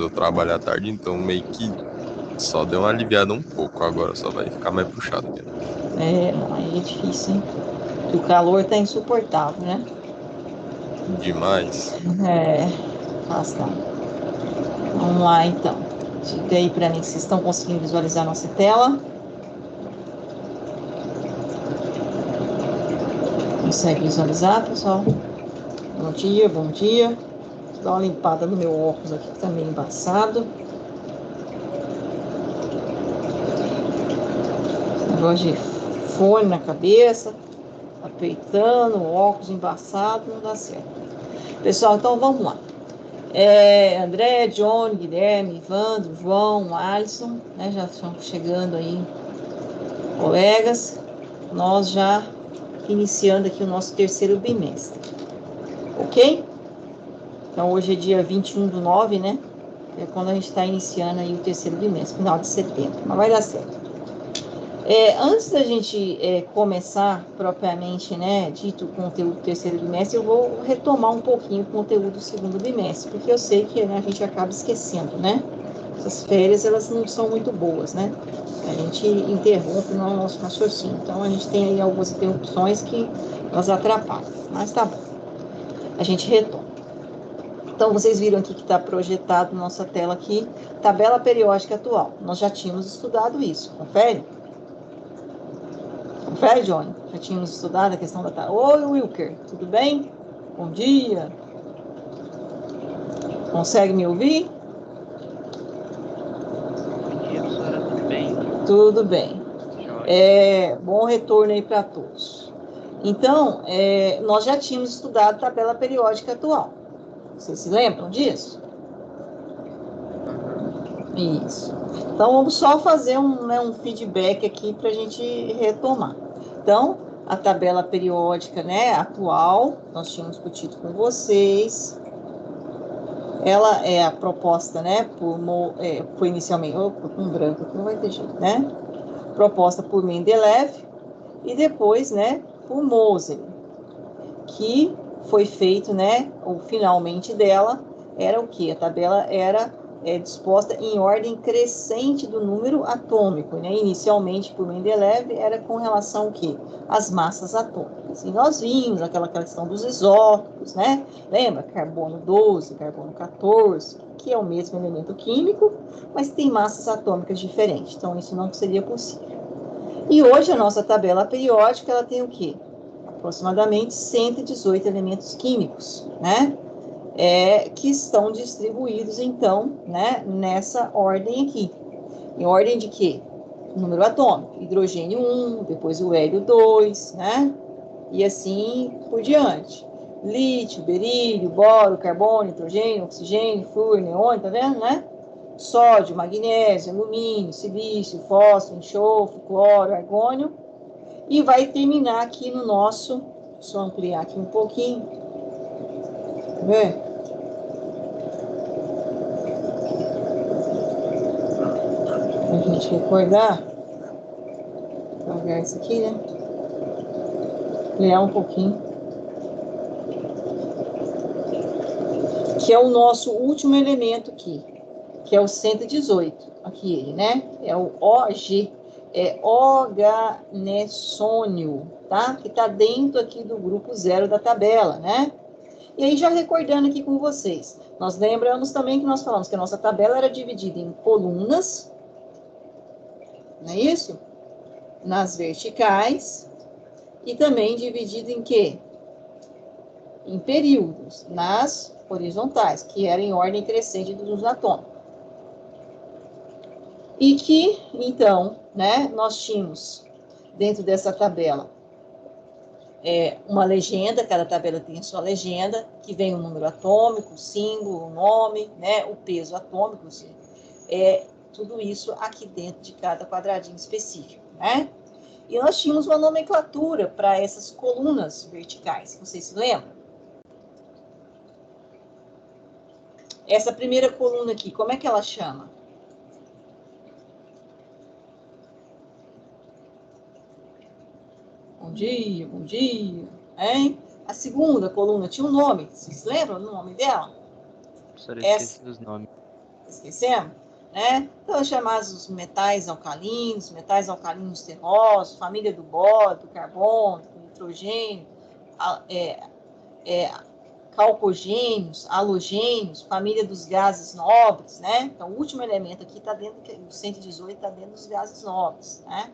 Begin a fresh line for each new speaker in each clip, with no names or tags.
eu trabalho à tarde, então meio que só deu uma aliviada um pouco. Agora só vai ficar mais puxado mesmo.
Aí é difícil, hein? O calor tá insuportável, né?
Demais.
Bastante. Vamos lá, então. Diga aí para mim se vocês estão conseguindo visualizar a nossa tela. Consegue visualizar, pessoal? Bom dia, bom dia. Vou dar uma limpada no meu óculos aqui, que tá meio embaçado. Negócio de fone na cabeça, apertando, o óculos embaçado, não dá certo. Pessoal, então vamos lá. André, John, Guilherme, Ivandro, João, Alisson, né, já estão chegando aí, colegas. Nós já iniciando aqui o nosso terceiro bimestre, ok? Então hoje é dia 21/9, né? É quando a gente está iniciando aí o terceiro bimestre, final de setembro, mas vai dar certo. Antes da gente começar propriamente, né, dito o conteúdo do terceiro bimestre, eu vou retomar um pouquinho o conteúdo do segundo bimestre, porque eu sei que, né, a gente acaba esquecendo, né? Essas férias, elas não são muito boas, né? A gente interrompe no nosso raciocínio. Então, a gente tem aí algumas interrupções que elas atrapalham. Mas tá bom. A gente retoma. Então, vocês viram aqui que está projetado na nossa tela aqui, tabela periódica atual. Nós já tínhamos estudado isso, confere? Confere, Johnny? Já tínhamos estudado a questão da tabela. Oi, Wilker, tudo bem? Bom dia. Consegue me ouvir?
Bom dia, professora, tudo bem?
Tudo bem.
Joia.
Bom retorno aí para todos. Então, nós já tínhamos estudado a tabela periódica atual. Vocês se lembram disso? Isso. Então, vamos só fazer um feedback aqui para a gente retomar. Então, a tabela periódica, né, atual, nós tínhamos discutido com vocês. Ela é a proposta, né, foi inicialmente, com branco aqui não vai ter jeito, né? Proposta por Mendeleev e depois, né, por Moseley, que foi feito, né, o finalmente dela era o que? A tabela era disposta em ordem crescente do número atômico, né? Inicialmente por Mendeleev era com relação ao que? As massas atômicas. E nós vimos aquela questão dos isótopos, né? Lembra? Carbono 12, carbono 14, que é o mesmo elemento químico, mas tem massas atômicas diferentes. Então isso não seria possível. E hoje a nossa tabela periódica ela tem o quê? Aproximadamente 118 elementos químicos, né? Que estão distribuídos, então, né, nessa ordem aqui. Em ordem de quê? Número atômico. Hidrogênio 1, depois o hélio 2, né? E assim por diante. Lítio, berílio, boro, carbono, nitrogênio, oxigênio, flúor, neônio, tá vendo, né? Sódio, magnésio, alumínio, silício, fósforo, enxofre, cloro, argônio. E vai terminar aqui no nosso... Deixa eu ampliar aqui um pouquinho. Tá vendo? Pra gente recordar. Vou pegar isso aqui, né? Ampliar um pouquinho. Que é o nosso último elemento aqui. Que é o 118. Aqui ele, né? É o OG. É organessônio, tá? Que tá dentro aqui do grupo 0 da tabela, né? E aí, já recordando aqui com vocês, nós lembramos também que nós falamos que a nossa tabela era dividida em colunas, não é isso? Nas verticais, e também dividida em quê? Em períodos, nas horizontais, que era em ordem crescente dos atômicos. E que, então, né, nós tínhamos, dentro dessa tabela, uma legenda, cada tabela tem a sua legenda, que vem o número atômico, o símbolo, o nome, né, o peso atômico, tudo isso aqui dentro de cada quadradinho específico, né? E nós tínhamos uma nomenclatura para essas colunas verticais, vocês se lembram? Essa primeira coluna aqui, como é que ela chama? Bom dia, bom dia, hein? A segunda coluna tinha um nome, vocês lembram do nome dela?
Professora, esqueci dos nomes.
Esquecemos? Né? Então, chamados os metais alcalinos terrosos, família do bório, do carbono, do nitrogênio, calcogênios, halogênios, família dos gases nobres, né? Então, o último elemento aqui está dentro, o 118 está dentro dos gases nobres, né?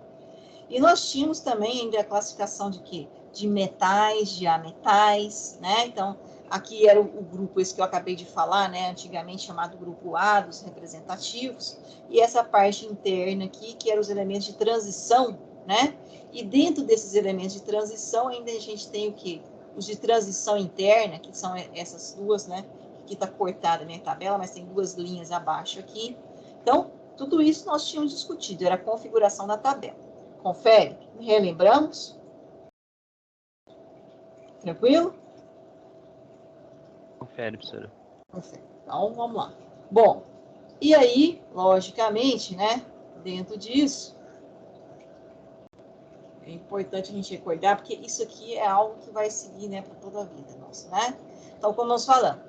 E nós tínhamos também ainda a classificação de quê? De metais, de ametais, né? Então, aqui era o grupo esse que eu acabei de falar, né? Antigamente chamado grupo A, dos representativos, e essa parte interna aqui, que eram os elementos de transição, né? E dentro desses elementos de transição, ainda a gente tem o quê? Os de transição interna, que são essas duas, né? Aqui está cortada a minha tabela, mas tem duas linhas abaixo aqui. Então, tudo isso nós tínhamos discutido, era a configuração da tabela. Confere? Relembramos? Tranquilo?
Confere, professora.
Confere. Então, vamos lá. Bom, e aí, logicamente, né? Dentro disso, é importante a gente recordar, porque isso aqui é algo que vai seguir, né, para toda a vida nossa, né? Então, como nós falamos,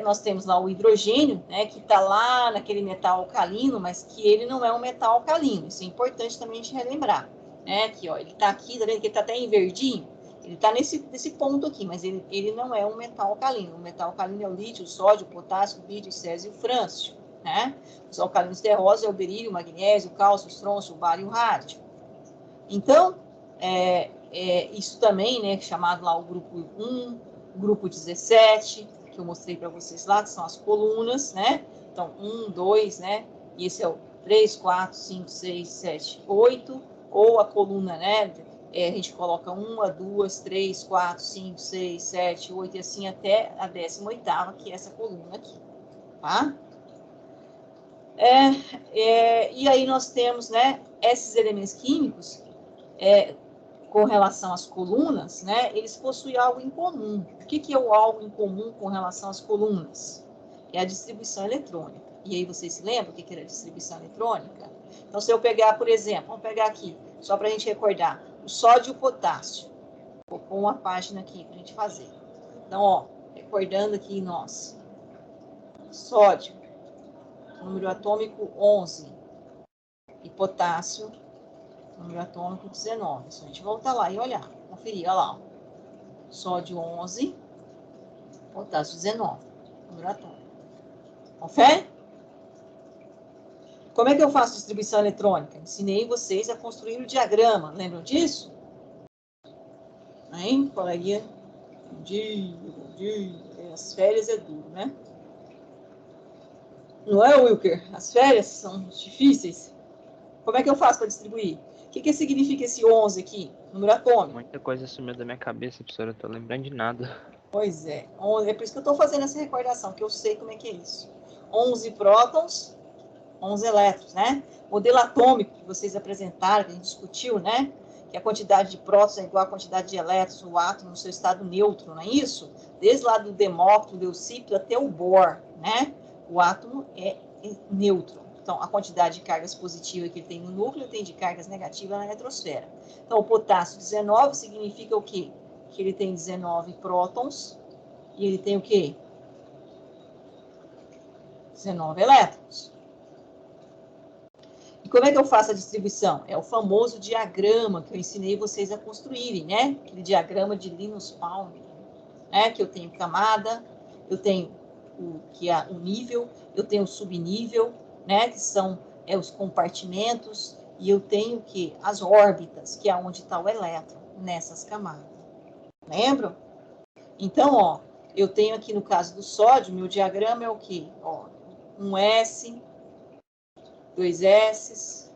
nós temos lá o hidrogênio, né, que está lá naquele metal alcalino, mas que ele não é um metal alcalino. Isso é importante também a gente relembrar, né? Que, ó, ele está aqui, tá vendo que ele está até em verdinho? Ele está nesse ponto aqui, mas ele não é um metal alcalino. O metal alcalino é o lítio, o sódio, o potássio, o bídio, o césio e o frâncio, né? Os alcalinos terrosos é o berílio, o magnésio, o cálcio, o estrôncio, o bário e o rádio. Então, isso também, né, chamado lá o grupo 1, o grupo 17, que eu mostrei para vocês lá, que são as colunas, né? Então, 1, 2, né? E esse é o 3, 4, 5, 6, 7, 8, ou a coluna, né? A gente coloca 1, 2, 3, 4, 5, 6, 7, 8, e assim até a 18ª, que é essa coluna aqui, tá? E aí nós temos, né, esses elementos químicos, com relação às colunas, né, eles possuem algo em comum. O que é o algo em comum com relação às colunas? É a distribuição eletrônica. E aí vocês se lembram o que era a distribuição eletrônica? Então, se eu pegar, por exemplo, vamos pegar aqui, só para a gente recordar, o sódio e o potássio. Vou pôr uma página aqui para a gente fazer. Então, ó, recordando aqui nós, sódio, número atômico 11, e potássio, número atômico 19. Se a gente voltar lá e olhar, conferir, olha lá, ó. Sódio 11, potássio 19, número atômico. Confere? Como é que eu faço distribuição eletrônica? Ensinei vocês a construir o diagrama. Lembram disso? Hein, coleguinha? Bom dia. As férias é duro, né? Não é, Wilker? As férias são difíceis. Como é que eu faço para distribuir? O que significa esse 11 aqui? Número atômico.
Muita coisa sumiu da minha cabeça, professora. Eu tô lembrando de nada.
Pois é. 11, é por isso que eu estou fazendo essa recordação, que eu sei como é que é isso. 11 prótons, 11 elétrons, né? Modelo atômico que vocês apresentaram, que a gente discutiu, né? Que a quantidade de prótons é igual à quantidade de elétrons, o átomo no seu estado neutro, não é isso? Desde lá do Demócrito, do Leucipo até o Bohr, né? O átomo é neutro. Então, a quantidade de cargas positivas que ele tem no núcleo tem de cargas negativas na eletrosfera. Então, o potássio 19 significa o quê? Que ele tem 19 prótons e ele tem o quê? 19 elétrons. E como é que eu faço a distribuição? É o famoso diagrama que eu ensinei vocês a construírem, né? Aquele diagrama de Linus Pauling, né? Que eu tenho camada, eu tenho o nível, eu tenho o subnível, né? Que são os compartimentos, e eu tenho o quê? As órbitas, que é onde está o elétron, nessas camadas. Lembram? Então, ó, eu tenho aqui no caso do sódio, meu diagrama é o quê? Ó, um S, 2 S,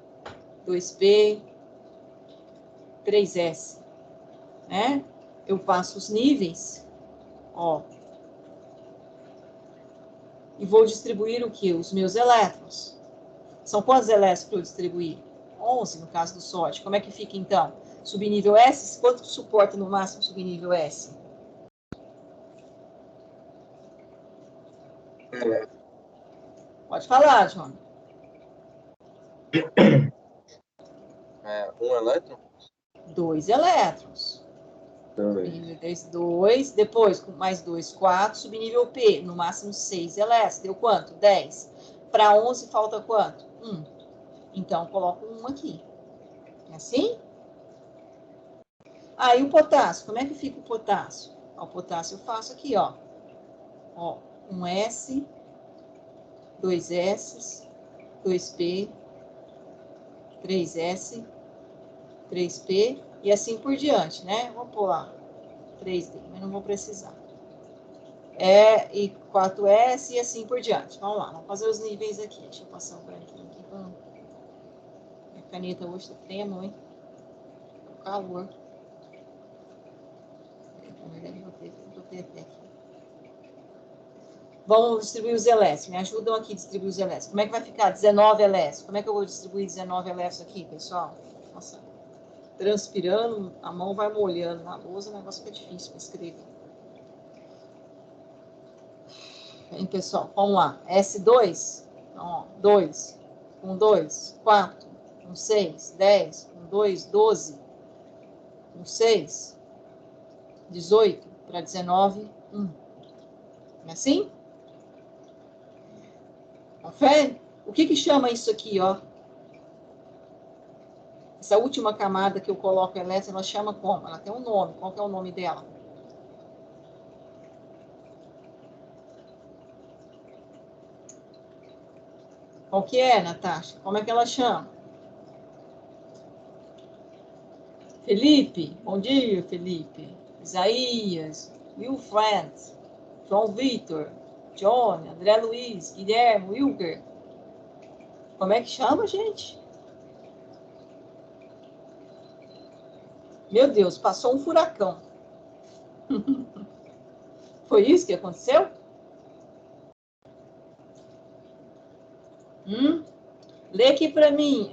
2P, 3S, né? Eu passo os níveis, ó, e vou distribuir o quê? Os meus elétrons. São quantos elétrons para eu distribuir? 11, no caso do sódio. Como é que fica, então? Subnível S, quanto suporta no máximo subnível S? Pode falar, João.
Um elétron?
2 elétrons. Subnível 2. Depois, com mais 2, 4. Subnível P, no máximo 6 elétrons. Deu quanto? 10. Para 11 falta quanto? 1. Então, coloco 1 aqui. É assim? Aí o potássio. Como é que fica o potássio? O potássio eu faço aqui, ó. 1S, 2S, 2P, 3S, 3P e assim por diante, né? Vou pôr lá 3D, mas não vou precisar. E 4S e assim por diante. Vamos lá, vamos fazer os níveis aqui. Deixa eu passar o branquinho aqui. Minha caneta hoje tá trema, hein? Tá calor. Na verdade, vou ter até aqui. Vamos distribuir os elétrons. Me ajudam aqui a distribuir os elétrons. Como é que vai ficar 19 elétrons? Como é que eu vou distribuir 19 elétrons aqui, pessoal? Nossa, transpirando, a mão vai molhando na lousa, o negócio fica difícil para escrever. Bem, pessoal, vamos lá. S2, então, ó, 2, com 2, 4, com 6, 10, com 2, 12, com 6, 18, para 19, 1. Não é assim? Confere? O que chama isso aqui, ó? Essa última camada que eu coloco elétron, ela chama como? Ela tem um nome. Qual que é o nome dela? Qual que é, Natasha? Como é que ela chama? Felipe? Bom dia, Felipe. Isaías, Wilfred, João Vitor, John, André Luiz, Guilherme, Wilker. Como é que chama, gente? Meu Deus, passou um furacão. Foi isso que aconteceu? Lê aqui para mim,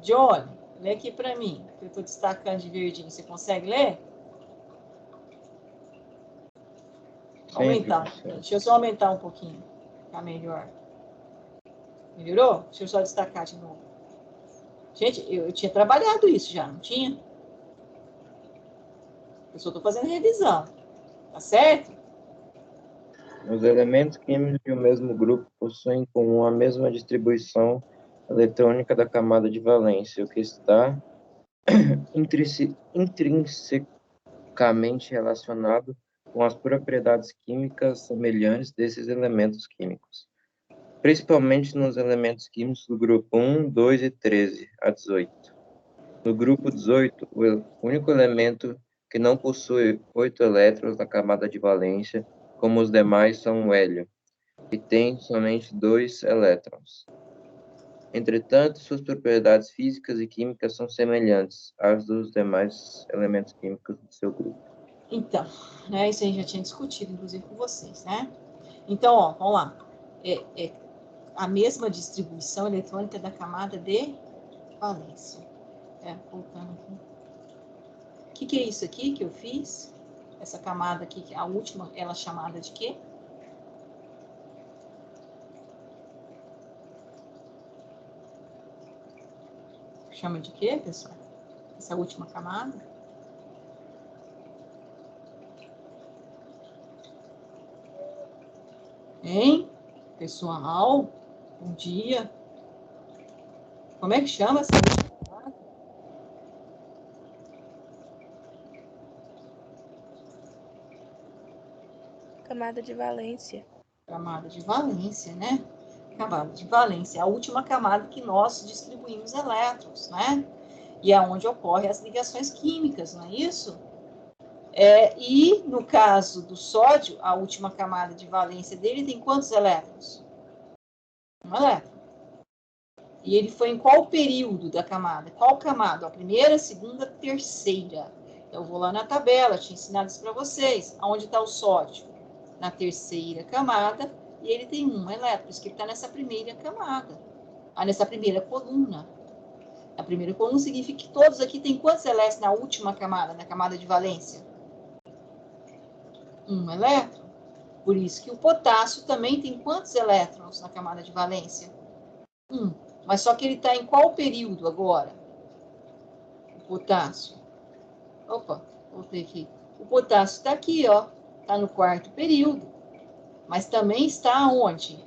John, lê aqui para mim. Eu estou destacando de verdinho. Você consegue ler? Aumentar. Deixa eu só aumentar um pouquinho. Ficar melhor. Melhorou? Deixa eu só destacar de novo. Gente, eu tinha trabalhado isso já, não tinha? Eu só estou fazendo revisão. Tá certo?
Os elementos químicos de um mesmo grupo possuem em comum a mesma distribuição eletrônica da camada de valência, o que está intrinsecamente relacionado com as propriedades químicas semelhantes desses elementos químicos, principalmente nos elementos químicos do grupo 1, 2 e 13 a 18. No grupo 18, o único elemento que não possui 8 elétrons na camada de valência, como os demais, são o hélio, que tem somente 2 elétrons. Entretanto, suas propriedades físicas e químicas são semelhantes às dos demais elementos químicos do seu grupo.
Então, né, isso a gente já tinha discutido, inclusive, com vocês, né? Então, ó, vamos lá. A mesma distribuição eletrônica da camada de valência. Voltando aqui. O que é isso aqui que eu fiz? Essa camada aqui, a última, ela é chamada de quê? Chama de quê, pessoal? Essa última camada? Hein? Pessoal, bom dia. Como é que chama essa última camada?
Camada de valência.
Camada de valência, né? Camada de valência, a última camada que nós distribuímos elétrons, né? E é onde ocorrem as ligações químicas, não é isso? E no caso do sódio, a última camada de valência dele tem quantos elétrons? Um elétron. E ele foi em qual período da camada? Qual camada? A primeira, segunda, terceira. Então, eu vou lá na tabela, eu tinha ensinado isso para vocês. Onde está o sódio? Na terceira camada, e ele tem um elétron, por isso que ele está nessa primeira camada. Nessa primeira coluna. A primeira coluna significa que todos aqui têm quantos elétrons na última camada, na camada de valência? Um elétron. Por isso que o potássio também tem quantos elétrons na camada de valência? Um. Mas só que ele está em qual período agora? O potássio. Opa, Voltei aqui. O potássio está aqui, ó. Está no quarto período. Mas também está onde?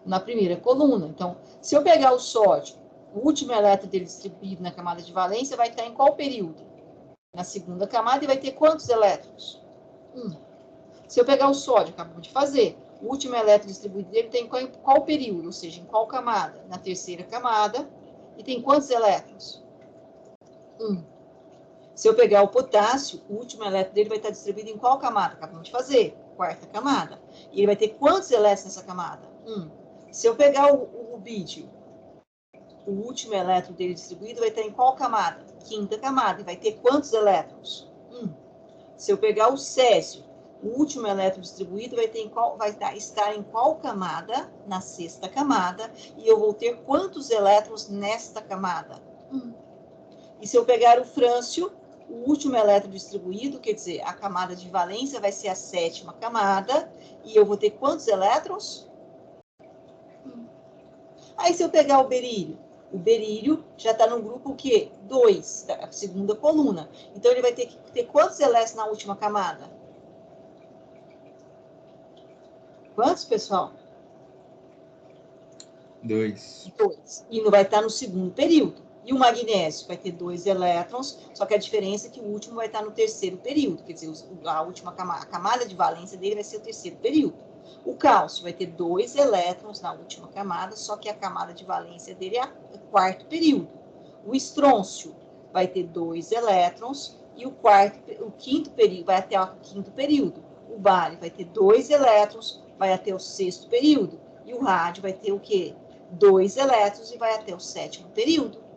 Na primeira coluna. Então, se eu pegar o sódio, o último elétron dele distribuído na camada de valência vai estar em qual período? Na segunda camada e vai ter quantos elétrons? 1. Se eu pegar o sódio, acabamos de fazer, o último elétron distribuído dele tem qual período? Ou seja, em qual camada? Na terceira camada. E tem quantos elétrons? 1. Se eu pegar o potássio, o último elétron dele vai estar distribuído em qual camada? Acabamos de fazer. Quarta camada. E ele vai ter quantos elétrons nessa camada? 1. Se eu pegar o rubídio, o último elétron dele distribuído vai estar em qual camada? Quinta camada. E vai ter quantos elétrons? 1. Se eu pegar o césio, o último elétron distribuído vai estar em qual camada? Na sexta camada. E eu vou ter quantos elétrons nesta camada? 1. E se eu pegar o frâncio, o último elétron distribuído, quer dizer, a camada de valência vai ser a sétima camada. E eu vou ter quantos elétrons? 1. Aí se eu pegar o berílio já está no grupo o quê? 2, da segunda coluna. Então ele vai ter que ter quantos elétrons na última camada? Quantos, pessoal?
2.
2. E não vai estar no segundo período. E o magnésio vai ter 2 elétrons, só que a diferença é que o último vai estar no terceiro período. Quer dizer, a camada de valência dele vai ser o terceiro período. O cálcio vai ter 2 elétrons na última camada, só que a camada de valência dele é o quarto período. O estrôncio vai ter 2 elétrons e o quinto período vai até o quinto período. O bário vai ter 2 elétrons, vai até o sexto período. E o rádio vai ter o quê? 2 elétrons e vai até o sétimo período.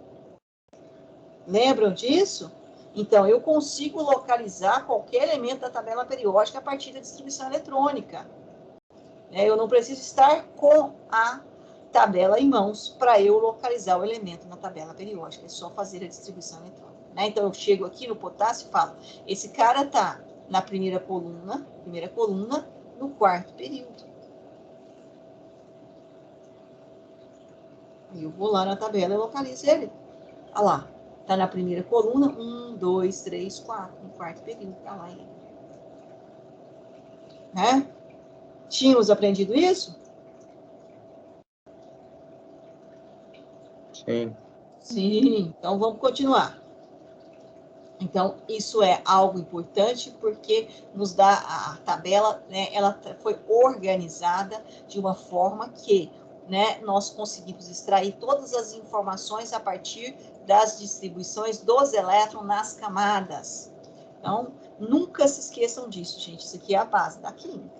Lembram disso? Então, eu consigo localizar qualquer elemento da tabela periódica a partir da distribuição eletrônica. Eu não preciso estar com a tabela em mãos para eu localizar o elemento na tabela periódica. É só fazer a distribuição eletrônica. Então, eu chego aqui no potássio e falo, esse cara está na primeira coluna, no quarto período. Aí eu vou lá na tabela e localizo ele. Olha lá, está na primeira coluna, 1, 2, 3, 4, no quarto período, está lá ele. Né? Tínhamos aprendido isso?
Sim.
Sim, então vamos continuar. Então, isso é algo importante porque nos dá a tabela, né, ela foi organizada de uma forma que, né, nós conseguimos extrair todas as informações a partir das distribuições dos elétrons nas camadas. Então, nunca se esqueçam disso, gente. Isso aqui é a base da química,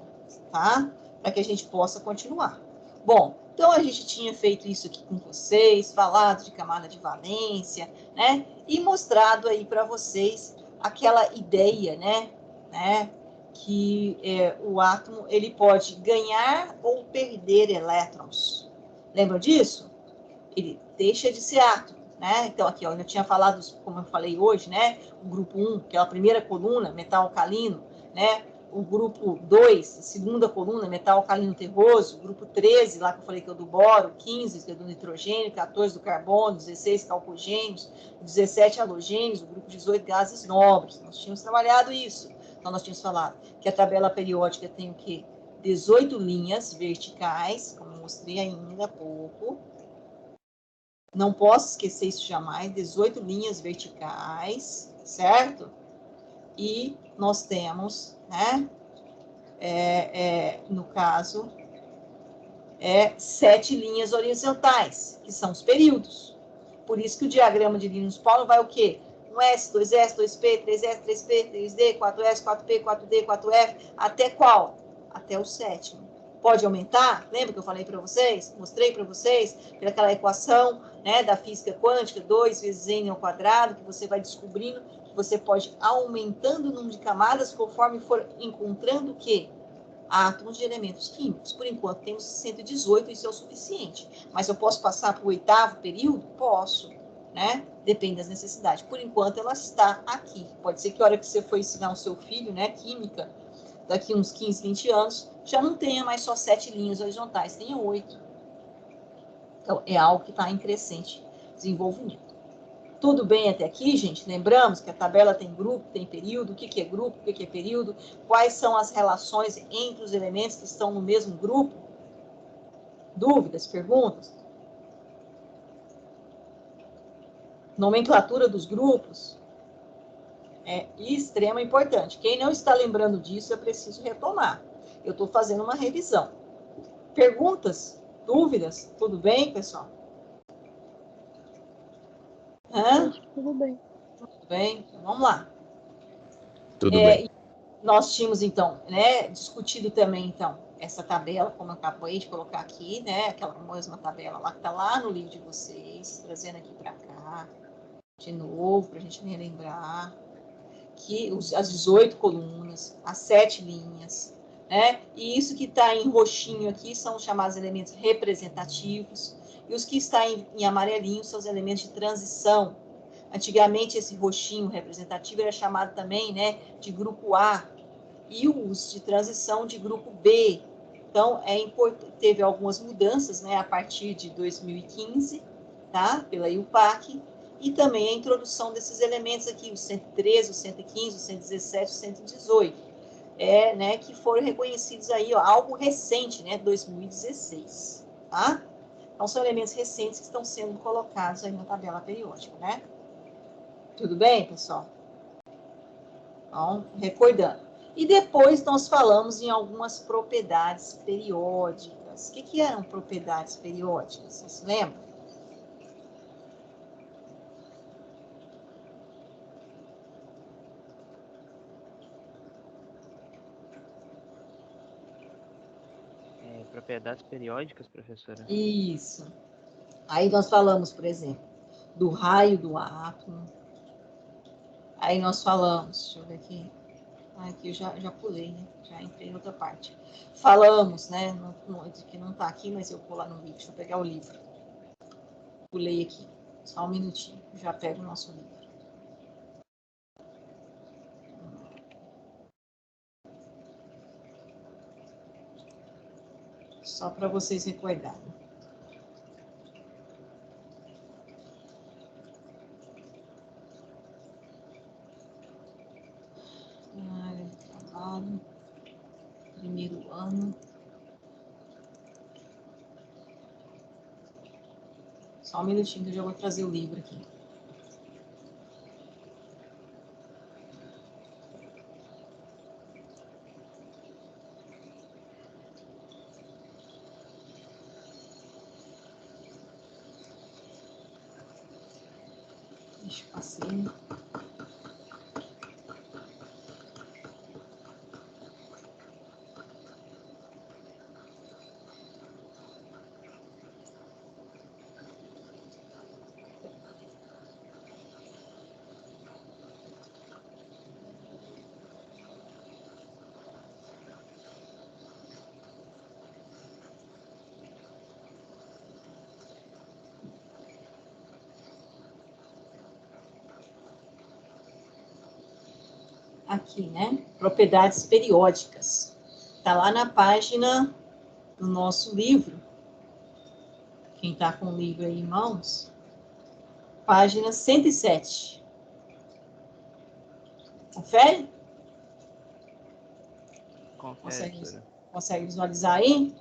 tá? Para que a gente possa continuar. Bom, então a gente tinha feito isso aqui com vocês, falado de camada de valência, né? E mostrado aí para vocês aquela ideia, né? Que o átomo ele pode ganhar ou perder elétrons. Lembram disso? Ele deixa de ser átomo, né? Então aqui, ó, eu tinha falado, como eu falei hoje, né? O grupo 1, que é a primeira coluna, metal alcalino, né? O grupo 2, segunda coluna, metal alcalino terroso, o grupo 13, lá que eu falei que é o do boro, 15, que é do nitrogênio, 14 do carbono, 16 calcogênios, 17 halogênios, o grupo 18 gases nobres. Nós tínhamos trabalhado isso. Então, nós tínhamos falado que a tabela periódica tem o quê? 18 linhas verticais, como eu mostrei ainda há pouco. Não posso esquecer isso jamais, 18 linhas verticais, certo? E nós temos, né, no caso, 7 linhas horizontais, que são os períodos. Por isso que o diagrama de Linus Pauling vai o quê? 1S, 2S, 2P, 3S, 3P, 3D, 4S, 4P, 4D, 4F, até qual? Até o sétimo. Pode aumentar? Lembra que eu falei para vocês? Mostrei para vocês, pelaquela equação, né, da física quântica, 2 vezes n ao quadrado, que você vai descobrindo que você pode aumentando o número de camadas conforme for encontrando o quê? Átomos de elementos químicos. Por enquanto, temos 118, isso é o suficiente. Mas eu posso passar para o 8º período? Posso, né? Depende das necessidades. Por enquanto, ela está aqui. Pode ser que a hora que você for ensinar o seu filho, né, química, daqui uns 15, 20 anos, já não tenha mais só 7 linhas horizontais, tenha 8. Então, é algo que está em crescente desenvolvimento. Tudo bem até aqui, gente? Lembramos que a tabela tem grupo, tem período. O que é grupo, o que é período? Quais são as relações entre os elementos que estão no mesmo grupo? Dúvidas, perguntas? Nomenclatura dos grupos é extrema importante. Quem não está lembrando disso, eu preciso retomar. Eu estou fazendo uma revisão. Perguntas? Dúvidas? Tudo bem, pessoal?
Tudo bem.
Tudo bem? Então, vamos lá.
Tudo bem.
Nós tínhamos, então, né, discutido também, então, essa tabela, como eu acabei de colocar aqui, né, aquela mesma tabela lá que está lá no livro de vocês, trazendo aqui para cá, de novo, para a gente relembrar, que as 18 colunas, as 7 linhas, né, e isso que está em roxinho aqui são os chamados elementos representativos, e os que estão em amarelinho são os elementos de transição. Antigamente, esse roxinho representativo era chamado também, né, de grupo A, e os de transição de grupo B. Então, teve algumas mudanças, né, a partir de 2015, tá, pela IUPAC, e também a introdução desses elementos aqui, o 113, o 115, o 117, o 118, né, que foram reconhecidos aí, ó, algo recente, né, 2016, tá? Então, são elementos recentes que estão sendo colocados aí na tabela periódica, né? Tudo bem, pessoal? Então, recordando. E depois nós falamos em algumas propriedades periódicas. O que eram propriedades periódicas? Vocês lembram?
Propriedades periódicas, professora?
Isso. Aí nós falamos, por exemplo, do raio do átomo. Aí nós falamos, deixa eu ver aqui. Aqui eu já pulei, né? Já entrei em outra parte. Falamos, né? Que não está aqui, mas eu vou lá no livro. Deixa eu pegar o livro. Pulei aqui. Só um minutinho. Já pego o nosso livro. Só para vocês recordarem. Área de trabalho. Primeiro ano. Só um minutinho que eu já vou trazer o livro aqui. Deixa eu passar. Aqui, né? Propriedades periódicas. Está lá na página do nosso livro. Quem está com o livro aí em mãos. Página 107. Confere? Consegue visualizar aí?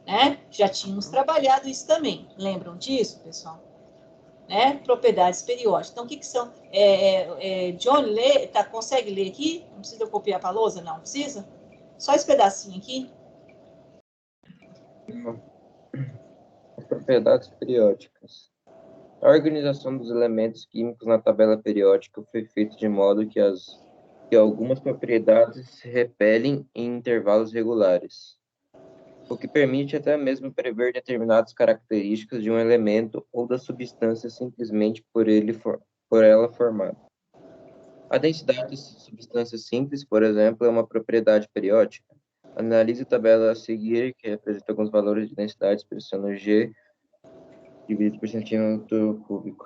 Né? Já tínhamos trabalhado isso também. Lembram disso, pessoal? Né? Propriedades periódicas. Então, o que são? John, consegue ler aqui? Não precisa copiar para a lousa? Não precisa? Só esse pedacinho aqui.
As propriedades periódicas. A organização dos elementos químicos na tabela periódica foi feita de modo que algumas propriedades se repelem em intervalos regulares, o que permite até mesmo prever determinadas características de um elemento ou da substância simplesmente por ela formada. A densidade de substância simples, por exemplo, é uma propriedade periódica. Analise a tabela a seguir, que representa alguns valores de densidade, expressando G dividido por centímetro cúbico.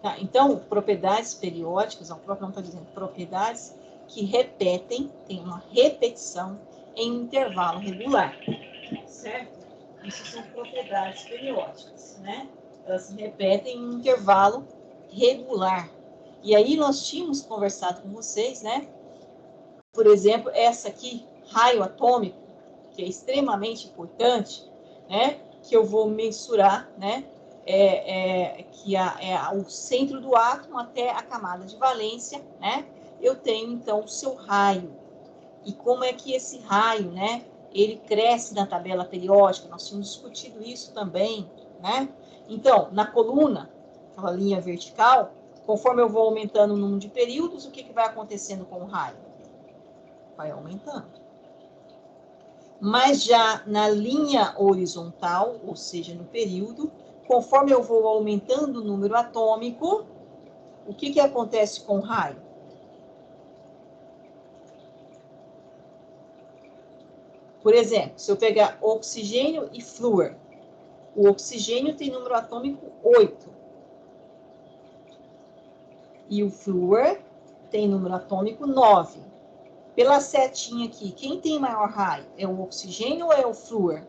Tá, então, propriedades periódicas, o próprio nome está dizendo, propriedades que repetem, tem uma repetição em um intervalo regular, certo? Isso são propriedades periódicas, né? Elas se repetem em um intervalo regular. E aí nós tínhamos conversado com vocês, né? Por exemplo, essa aqui, raio atômico, que é extremamente importante, né? Que eu vou mensurar, né? Que o centro do átomo até a camada de valência, né? Eu tenho, então, o seu raio. E como é que esse raio, né? Ele cresce na tabela periódica, nós tínhamos discutido isso também, né? Então, na coluna, aquela linha vertical, conforme eu vou aumentando o número de períodos, o que vai acontecendo com o raio? Vai aumentando. Mas já na linha horizontal, ou seja, no período, conforme eu vou aumentando o número atômico, o que acontece com o raio? Por exemplo, se eu pegar oxigênio e flúor, o oxigênio tem número atômico 8. E o flúor tem número atômico 9. Pela setinha aqui, quem tem maior raio? É o oxigênio ou é o flúor?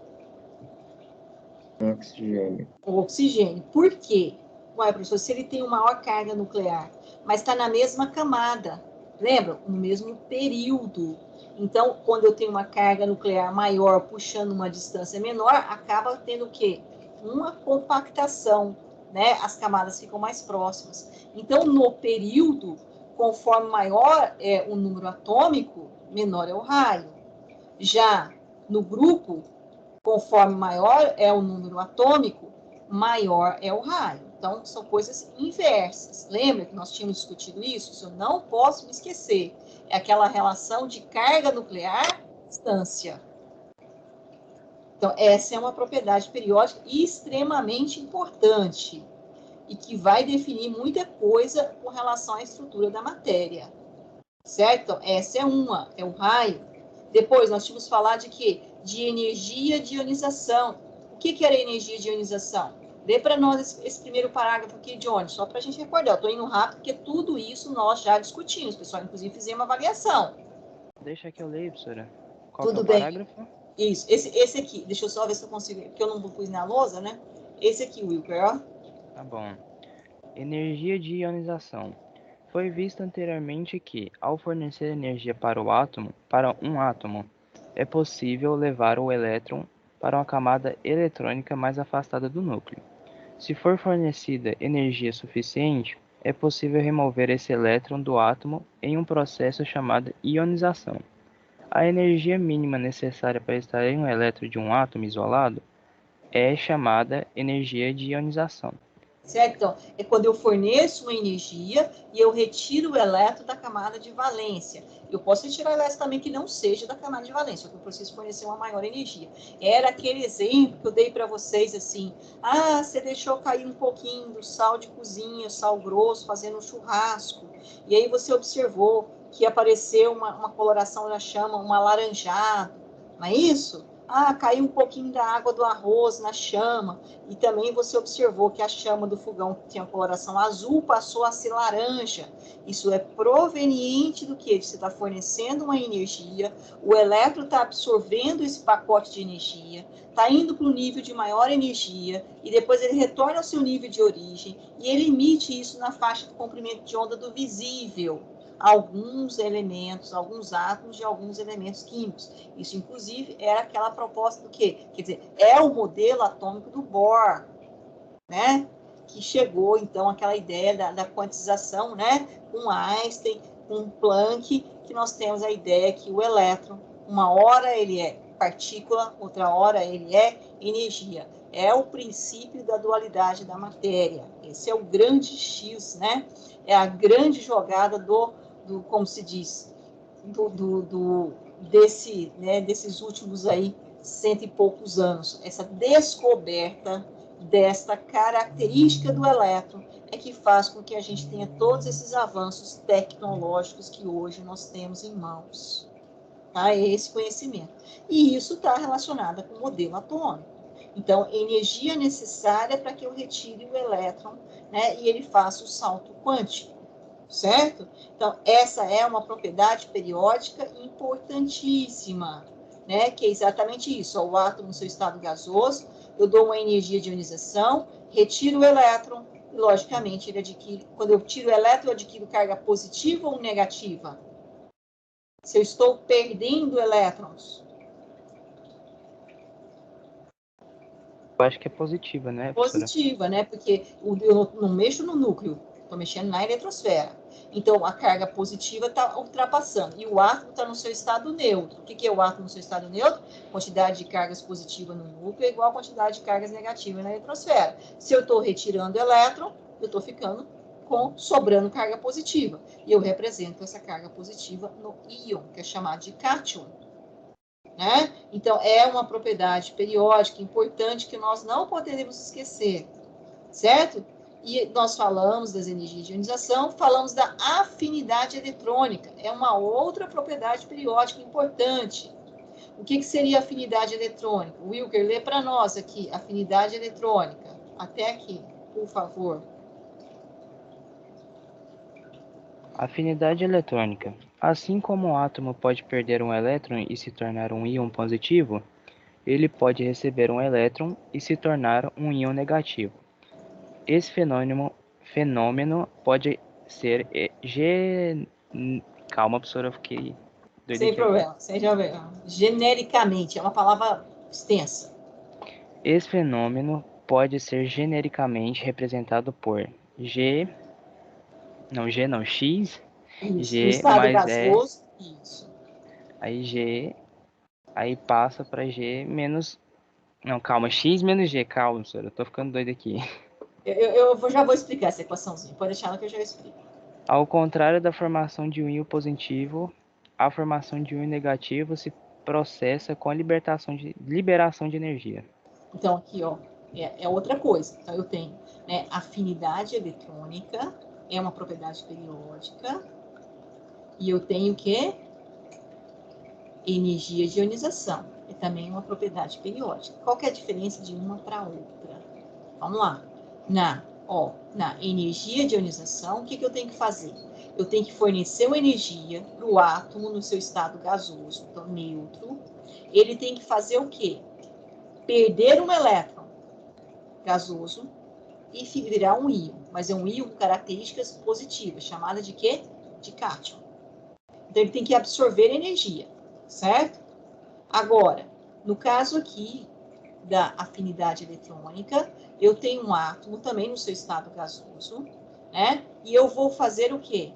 Oxigênio.
O oxigênio. Por quê? Ué, professor, se ele tem uma maior carga nuclear, mas está na mesma camada, lembra? No mesmo período. Então, quando eu tenho uma carga nuclear maior puxando uma distância menor, acaba tendo o quê? Uma compactação, né? As camadas ficam mais próximas. Então, no período, conforme maior é o número atômico, menor é o raio. Já no grupo, conforme maior é o número atômico, maior é o raio. Então, são coisas inversas. Lembra que nós tínhamos discutido isso? Isso eu não posso me esquecer. É aquela relação de carga nuclear distância. Então, essa é uma propriedade periódica extremamente importante e que vai definir muita coisa com relação à estrutura da matéria. Certo? Então, essa é o raio. Depois, nós tínhamos falado de quê? De energia de ionização. O que era energia de ionização? Lê para nós esse primeiro parágrafo aqui, Johnny, só para a gente recordar. Eu estou indo rápido, porque tudo isso nós já discutimos, pessoal. Inclusive, fizemos uma avaliação.
Deixa que eu leio, professora. Qual
Tudo
que é o
bem.
parágrafo?
Isso, esse aqui. Deixa eu só ver se eu consigo, porque eu não pus na lousa, né? Esse aqui, Wilker, ó.
Tá bom. Energia de ionização. Foi visto anteriormente que, ao fornecer energia para um átomo, é possível levar o elétron para uma camada eletrônica mais afastada do núcleo. Se for fornecida energia suficiente, é possível remover esse elétron do átomo em um processo chamado ionização. A energia mínima necessária para extrair um elétron de um átomo isolado é chamada energia de ionização.
Certo? Então, é quando eu forneço uma energia e eu retiro o elétron da camada de valência. Eu posso retirar o elétron também que não seja da camada de valência, porque eu preciso fornecer uma maior energia. Era aquele exemplo que eu dei para vocês, assim, você deixou cair um pouquinho do sal de cozinha, sal grosso, fazendo um churrasco, e aí você observou que apareceu uma coloração da chama, um alaranjado, não é isso? Caiu um pouquinho da água do arroz na chama, e também você observou que a chama do fogão que tinha coloração azul passou a ser laranja. Isso é proveniente do que? Você está fornecendo uma energia, o elétron está absorvendo esse pacote de energia, está indo para um nível de maior energia, e depois ele retorna ao seu nível de origem, e ele emite isso na faixa de comprimento de onda do visível. Alguns elementos, alguns átomos de alguns elementos químicos. Isso, inclusive, era aquela proposta do quê? Quer dizer, é o modelo atômico do Bohr, né? Que chegou, então, àquela ideia da quantização, né? Com Einstein, com Planck, que nós temos a ideia que o elétron, uma hora ele é partícula, outra hora ele é energia. É o princípio da dualidade da matéria. Esse é o grande X, né? É a grande jogada como se diz, desses últimos aí 100 e poucos anos. Essa descoberta desta característica do elétron é que faz com que a gente tenha todos esses avanços tecnológicos que hoje nós temos em mãos. Tá? Esse conhecimento. E isso está relacionado com o modelo atômico. Então, energia necessária para que eu retire o elétron, né, e ele faça o salto quântico. Certo? Então, essa é uma propriedade periódica importantíssima, né? Que é exatamente isso. O átomo no seu estado gasoso, eu dou uma energia de ionização, retiro o elétron, e, logicamente, ele adquire, quando eu tiro o elétron, eu adquiro carga positiva ou negativa? Se eu estou perdendo elétrons.
Eu acho que é positiva, né, professora?
Positiva, né? Porque eu não mexo no núcleo, estou mexendo na eletrosfera. Então, a carga positiva está ultrapassando. E o átomo está no seu estado neutro. O que é o átomo no seu estado neutro? Quantidade de cargas positivas no núcleo é igual a quantidade de cargas negativas na eletrosfera. Se eu estou retirando elétron, eu estou ficando sobrando carga positiva. E eu represento essa carga positiva no íon, que é chamado de cátion. Né? Então, é uma propriedade periódica importante que nós não poderemos esquecer, certo? E nós falamos das energias de ionização, falamos da afinidade eletrônica, é uma outra propriedade periódica importante. O que seria afinidade eletrônica? Wilker, lê para nós aqui, afinidade eletrônica, até aqui, por favor.
Afinidade eletrônica. Assim como o átomo pode perder um elétron e se tornar um íon positivo, ele pode receber um elétron e se tornar um íon negativo. Esse fenômeno pode ser Calma, professora, eu fiquei doido
Sem
aqui
problema, sem problema. Genericamente, é uma palavra extensa.
Esse fenômeno pode ser genericamente representado por X,
Isso, no
G
estado
mais E,
gasoso, isso.
aí G, aí passa para G menos... Não, calma, X menos G, calma, professora, eu tô ficando doido aqui.
Já vou explicar essa equaçãozinha, pode deixar que eu já explico.
Ao contrário da formação de um íon positivo, a formação de um íon negativo se processa com a liberação de energia.
Então, aqui, ó, é outra coisa. Então, eu tenho, né, afinidade eletrônica, é uma propriedade periódica, e eu tenho o quê? Energia de ionização, é também uma propriedade periódica. Qual que é a diferença de uma para outra? Vamos lá. Na energia de ionização, o que eu tenho que fazer? Eu tenho que fornecer uma energia para o átomo no seu estado gasoso, então neutro. Ele tem que fazer o quê? Perder um elétron gasoso e virar um íon, mas é um íon com características positivas, chamada de quê? De cátion. Então, ele tem que absorver energia, certo? Agora, no caso aqui da afinidade eletrônica, eu tenho um átomo também no seu estado gasoso, né? E eu vou fazer o quê?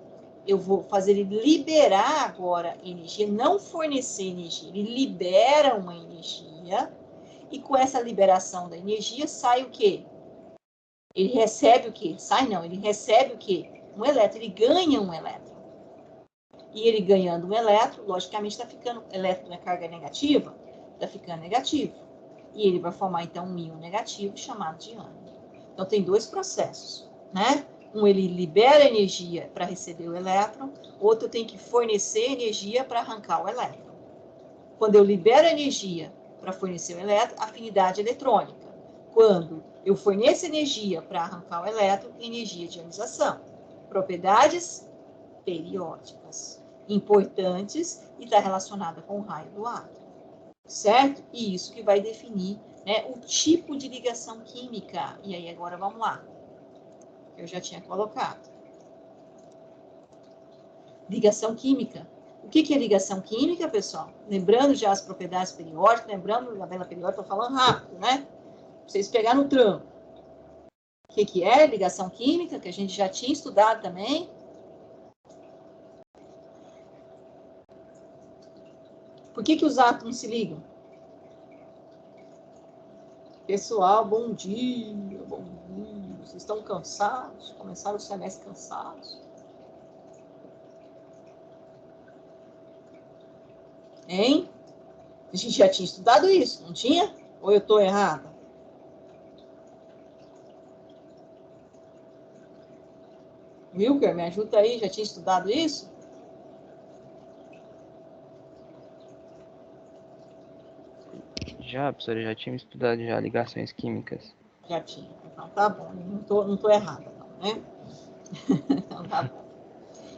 Eu vou fazer ele liberar agora energia, não fornecer energia, ele libera uma energia, e com essa liberação da energia sai o quê? Ele recebe o quê? Sai não, ele recebe o quê? Um elétron, ele ganha um elétron. E ele ganhando um elétron, logicamente está ficando, elétron é carga negativa, está ficando negativo. E ele vai formar então um íon negativo chamado de ânion. Então tem dois processos, né? Um ele libera energia para receber o elétron, outro tem que fornecer energia para arrancar o elétron. Quando eu libero energia para fornecer o elétron, afinidade eletrônica. Quando eu forneço energia para arrancar o elétron, energia de ionização. Propriedades periódicas, importantes e está relacionada com o raio do átomo, certo? E isso que vai definir, né, o tipo de ligação química. E aí agora vamos lá. Eu já tinha colocado. Ligação química. O que é ligação química, pessoal? Lembrando já as propriedades periódicas, lembrando da tabela periódica, estou falando rápido, né? Pra vocês pegarem no tranco. O que é ligação química, que a gente já tinha estudado também. Por que os átomos se ligam? Pessoal, bom dia, bom dia. Vocês estão cansados? Começaram o semestre cansados? Hein? A gente já tinha estudado isso, não tinha? Ou eu estou errada? Wilker, me ajuda aí, já tinha estudado isso?
Já, professora, já tinha estudado já ligações químicas.
Já tinha. Então tá bom, não tô errada, não, né? Então tá bom.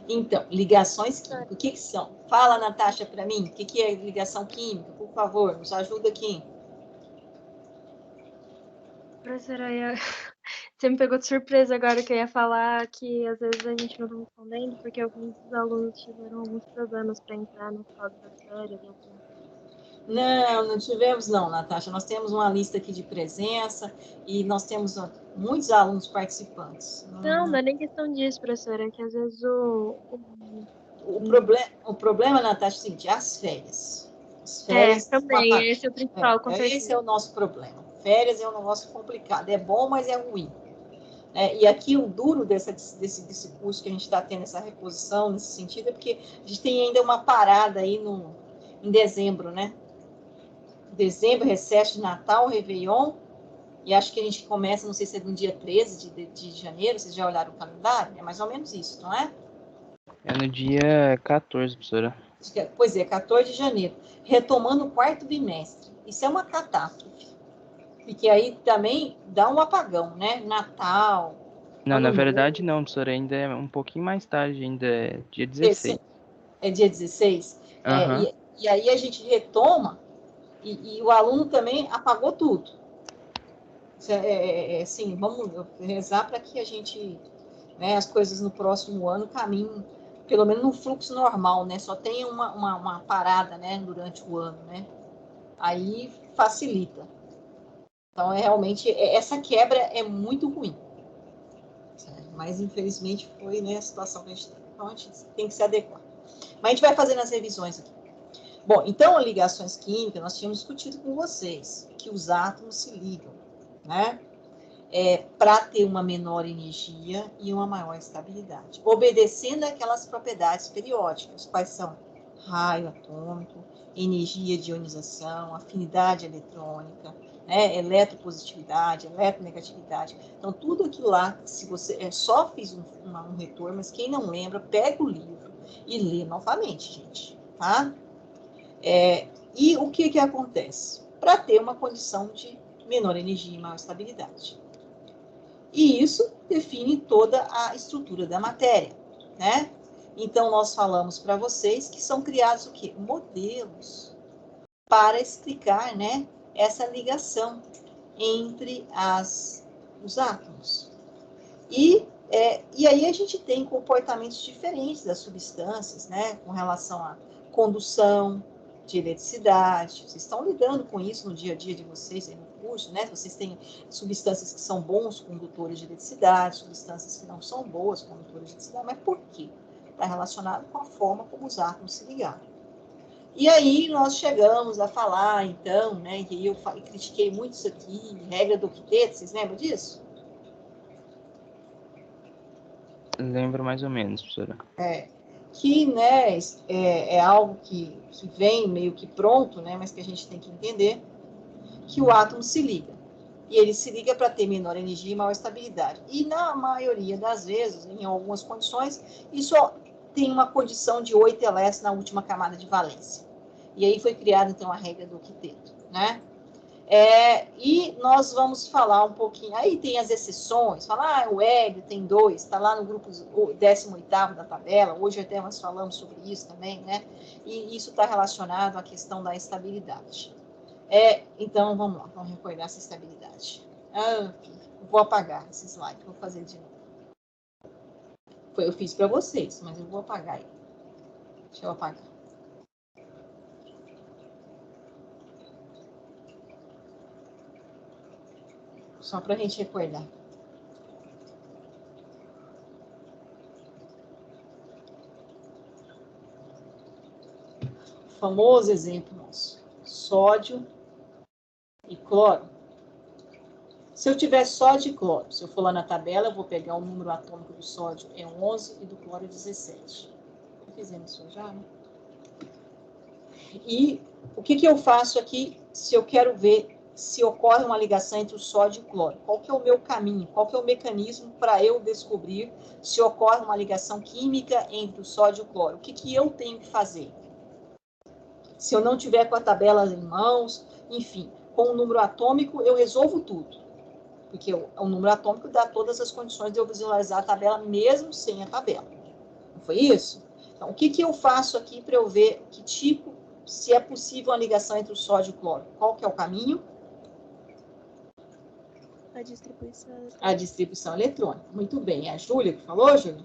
Então, ligações químicas, o que são? Fala, Natasha, para mim, o que é ligação química? Por favor, nos ajuda aqui.
Professora, Você me pegou de surpresa agora que eu ia falar que às vezes a gente não tá respondendo porque alguns dos alunos tiveram alguns problemas para entrar no quadro das férias.
Não tivemos não, Natasha. Nós temos uma lista aqui de presença e nós temos muitos alunos participantes.
Não é nem questão disso, professora, é que às vezes
O problema, Natasha, é o seguinte, as férias. As férias
também, esse é o principal, com certeza.
Esse é o nosso problema. Férias é um negócio complicado. É bom, mas é ruim. E aqui o duro desse curso que a gente está tendo, essa reposição nesse sentido, é porque a gente tem ainda uma parada aí em dezembro, né? Dezembro, recesso de Natal, Réveillon, e acho que a gente começa, não sei se é no dia 13 de janeiro, vocês já olharam o calendário? É mais ou menos isso, não é?
É no dia 14, professora.
Pois é, 14 de janeiro. Retomando o quarto bimestre. Isso é uma catástrofe. Porque aí também dá um apagão, né? Natal.
Não, na verdade não, professora. Ainda é um pouquinho mais tarde, ainda é dia 16.
É dia 16?
Uhum.
E aí a gente retoma e o aluno também apagou tudo. Assim, vamos rezar para que a gente, né, as coisas no próximo ano caminhem, pelo menos no fluxo normal, né? Só tem uma parada, né, durante o ano, né? Aí facilita. Então, realmente, essa quebra é muito ruim. Mas, infelizmente, foi, né, a situação que a gente tem. Então, a gente tem que se adequar. Mas a gente vai fazendo as revisões aqui. Bom, então, ligações químicas, nós tínhamos discutido com vocês que os átomos se ligam, né? Para ter uma menor energia e uma maior estabilidade, obedecendo aquelas propriedades periódicas, quais são raio atômico, energia de ionização, afinidade eletrônica, eletropositividade, eletronegatividade. Então, tudo aquilo lá, se você só fiz um retorno, mas quem não lembra, pega o livro e lê novamente, gente, tá? E o que acontece? Para ter uma condição de menor energia e maior estabilidade. E isso define toda a estrutura da matéria, né? Então, nós falamos para vocês que são criados o quê? Modelos para explicar, né, essa ligação entre os átomos. E aí a gente tem comportamentos diferentes das substâncias, né, com relação à condução de eletricidade. Vocês estão lidando com isso no dia a dia de vocês aí no curso, né? Vocês têm substâncias que são bons condutores de eletricidade, substâncias que não são boas condutores de eletricidade. Mas por quê? Está relacionado com a forma como os átomos se ligaram. E aí nós chegamos a falar, então, né, que eu critiquei muito isso aqui, regra do octeto, vocês lembram disso?
Lembro mais ou menos, professora.
Que, né, é algo que vem meio que pronto, né, mas que a gente tem que entender, que o átomo se liga. E ele se liga para ter menor energia e maior estabilidade. E na maioria das vezes, em algumas condições, isso tem uma condição de 8 elétrons na última camada de valência. E aí foi criada, então, a regra do octeto, né? E nós vamos falar um pouquinho, aí tem as exceções, falar, o hélio tem 2, está lá no grupo 18º da tabela, hoje até nós falamos sobre isso também, né? E isso está relacionado à questão da estabilidade. Então, vamos lá, vamos recordar essa estabilidade. Vou apagar esse slide, vou fazer de novo. Eu fiz para vocês, mas eu vou apagar aí. Deixa eu apagar. Só para a gente recordar. O famoso exemplo nosso. Sódio e cloro. Se eu tiver sódio e cloro, se eu for lá na tabela, eu vou pegar o número atômico do sódio é 11 e do cloro é 17. Fizemos isso já, né? E o que eu faço aqui se eu quero ver se ocorre uma ligação entre o sódio e o cloro? Qual que é o meu caminho? Qual que é o mecanismo para eu descobrir se ocorre uma ligação química entre o sódio e o cloro? O que eu tenho que fazer? Se eu não tiver com a tabela em mãos, enfim, com o número atômico eu resolvo tudo. Porque o número atômico dá todas as condições de eu visualizar a tabela mesmo sem a tabela. Não foi isso? Então, o que eu faço aqui para eu ver que tipo, se é possível uma ligação entre o sódio e o cloro? Qual que é o caminho?
A A distribuição eletrônica.
A distribuição eletrônica. Muito bem. A Júlia que falou, Júlia?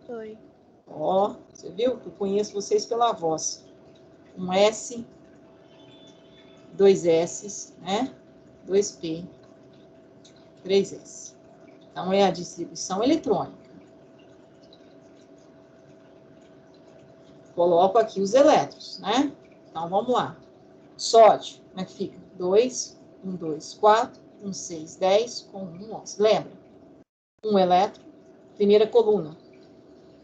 Foi.
Ó, você viu? Eu conheço vocês pela voz. Um S, 2 S, né? 2P, 3S. Então, é a distribuição eletrônica. Coloco aqui os elétrons, né? Então, vamos lá. Sódio, como é que fica? 2, 1, 2, 4, 1, 6, 10, com 1, 11. Lembra? Um elétron, primeira coluna,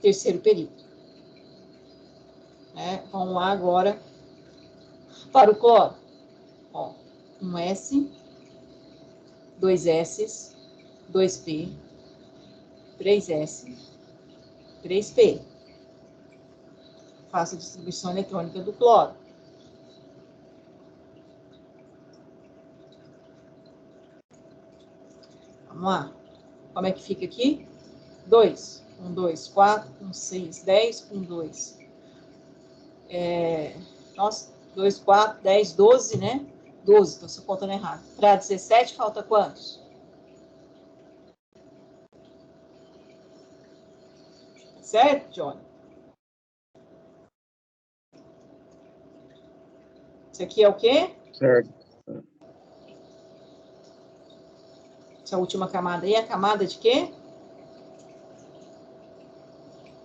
terceiro período. Vamos lá agora para o cloro. Ó, um S, 2 S, 2P, 3S, 3P. Faço a distribuição eletrônica do cloro. Vamos lá. Como é que fica aqui? 2. 1, 2, 4, 1, 6, 10, 1, 2. Nossa, 2, 4, 10, 12, né? 12, estou só contando errado. Para 17, falta quantos? Certo, John? Isso aqui é o quê?
Certo.
Essa última camada aí é a camada de quê?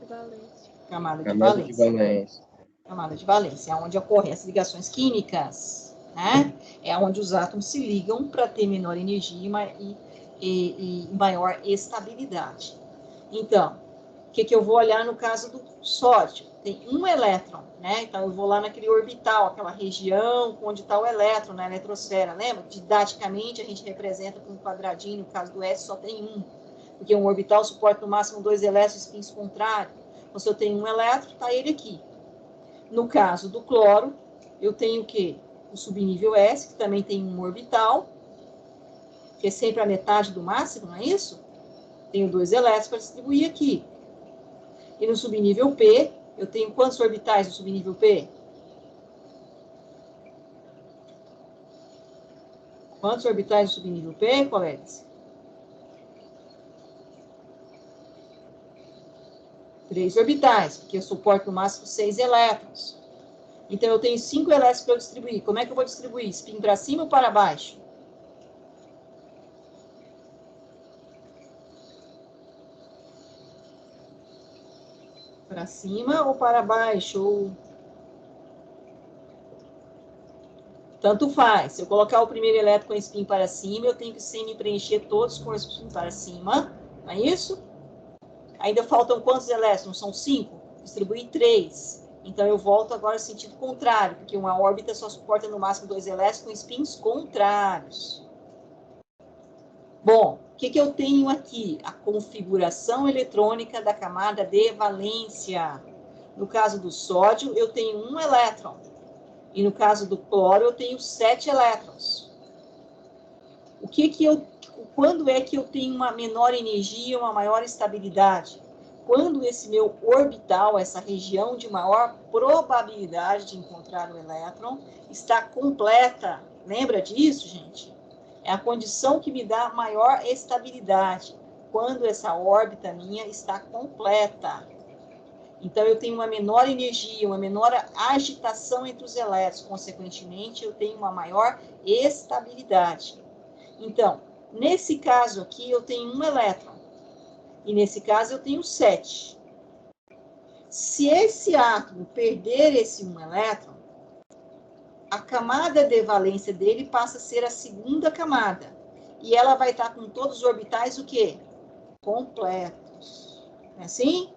De valência.
Camada de
Camada de
valência.
valência.
Camada de valência, é onde ocorrem as ligações químicas, né? É onde os átomos se ligam para ter menor energia e maior estabilidade. Então, o que eu vou olhar no caso do sódio? Tem um elétron, né? Então, eu vou lá naquele orbital, aquela região onde está o elétron, na eletrosfera, lembra? Didaticamente, a gente representa com um quadradinho, no caso do S só tem um, porque um orbital suporta no máximo 2 elétrons spins contrários. Então, se eu tenho um elétron, está ele aqui. No caso do cloro, eu tenho o quê? O subnível S, que também tem um orbital, que é sempre a metade do máximo, não é isso? Tenho 2 elétrons para distribuir aqui. E no subnível P, eu tenho quantos orbitais no subnível P? Quantos orbitais no subnível P, colegas? 3 orbitais, porque eu suporto no máximo 6 elétrons. Então, eu tenho 5 elétrons para eu distribuir. Como é que eu vou distribuir? Spin para cima ou para baixo? Para cima ou para baixo? Tanto faz. Se eu colocar o primeiro elétron com spin para cima, eu tenho que sempre preencher todos com spin para cima. Não é isso? Ainda faltam quantos elétrons? São 5. Distribuir 3. Então, eu volto agora no sentido contrário, porque uma órbita só suporta no máximo 2 elétrons com spins contrários. Bom, o que eu tenho aqui? A configuração eletrônica da camada de valência. No caso do sódio, eu tenho um elétron. E no caso do cloro, eu tenho 7 elétrons. Quando é que eu tenho uma menor energia, uma maior estabilidade? Quando esse meu orbital, essa região de maior probabilidade de encontrar o elétron, está completa. Lembra disso, gente? É a condição que me dá maior estabilidade. Quando essa órbita minha está completa. Então, eu tenho uma menor energia, uma menor agitação entre os elétrons. Consequentemente, eu tenho uma maior estabilidade. Então, nesse caso aqui, eu tenho um elétron. E nesse caso, eu tenho 7. Se esse átomo perder esse um elétron, a camada de valência dele passa a ser a segunda camada. E ela vai estar com todos os orbitais o quê? Completos. Não é assim?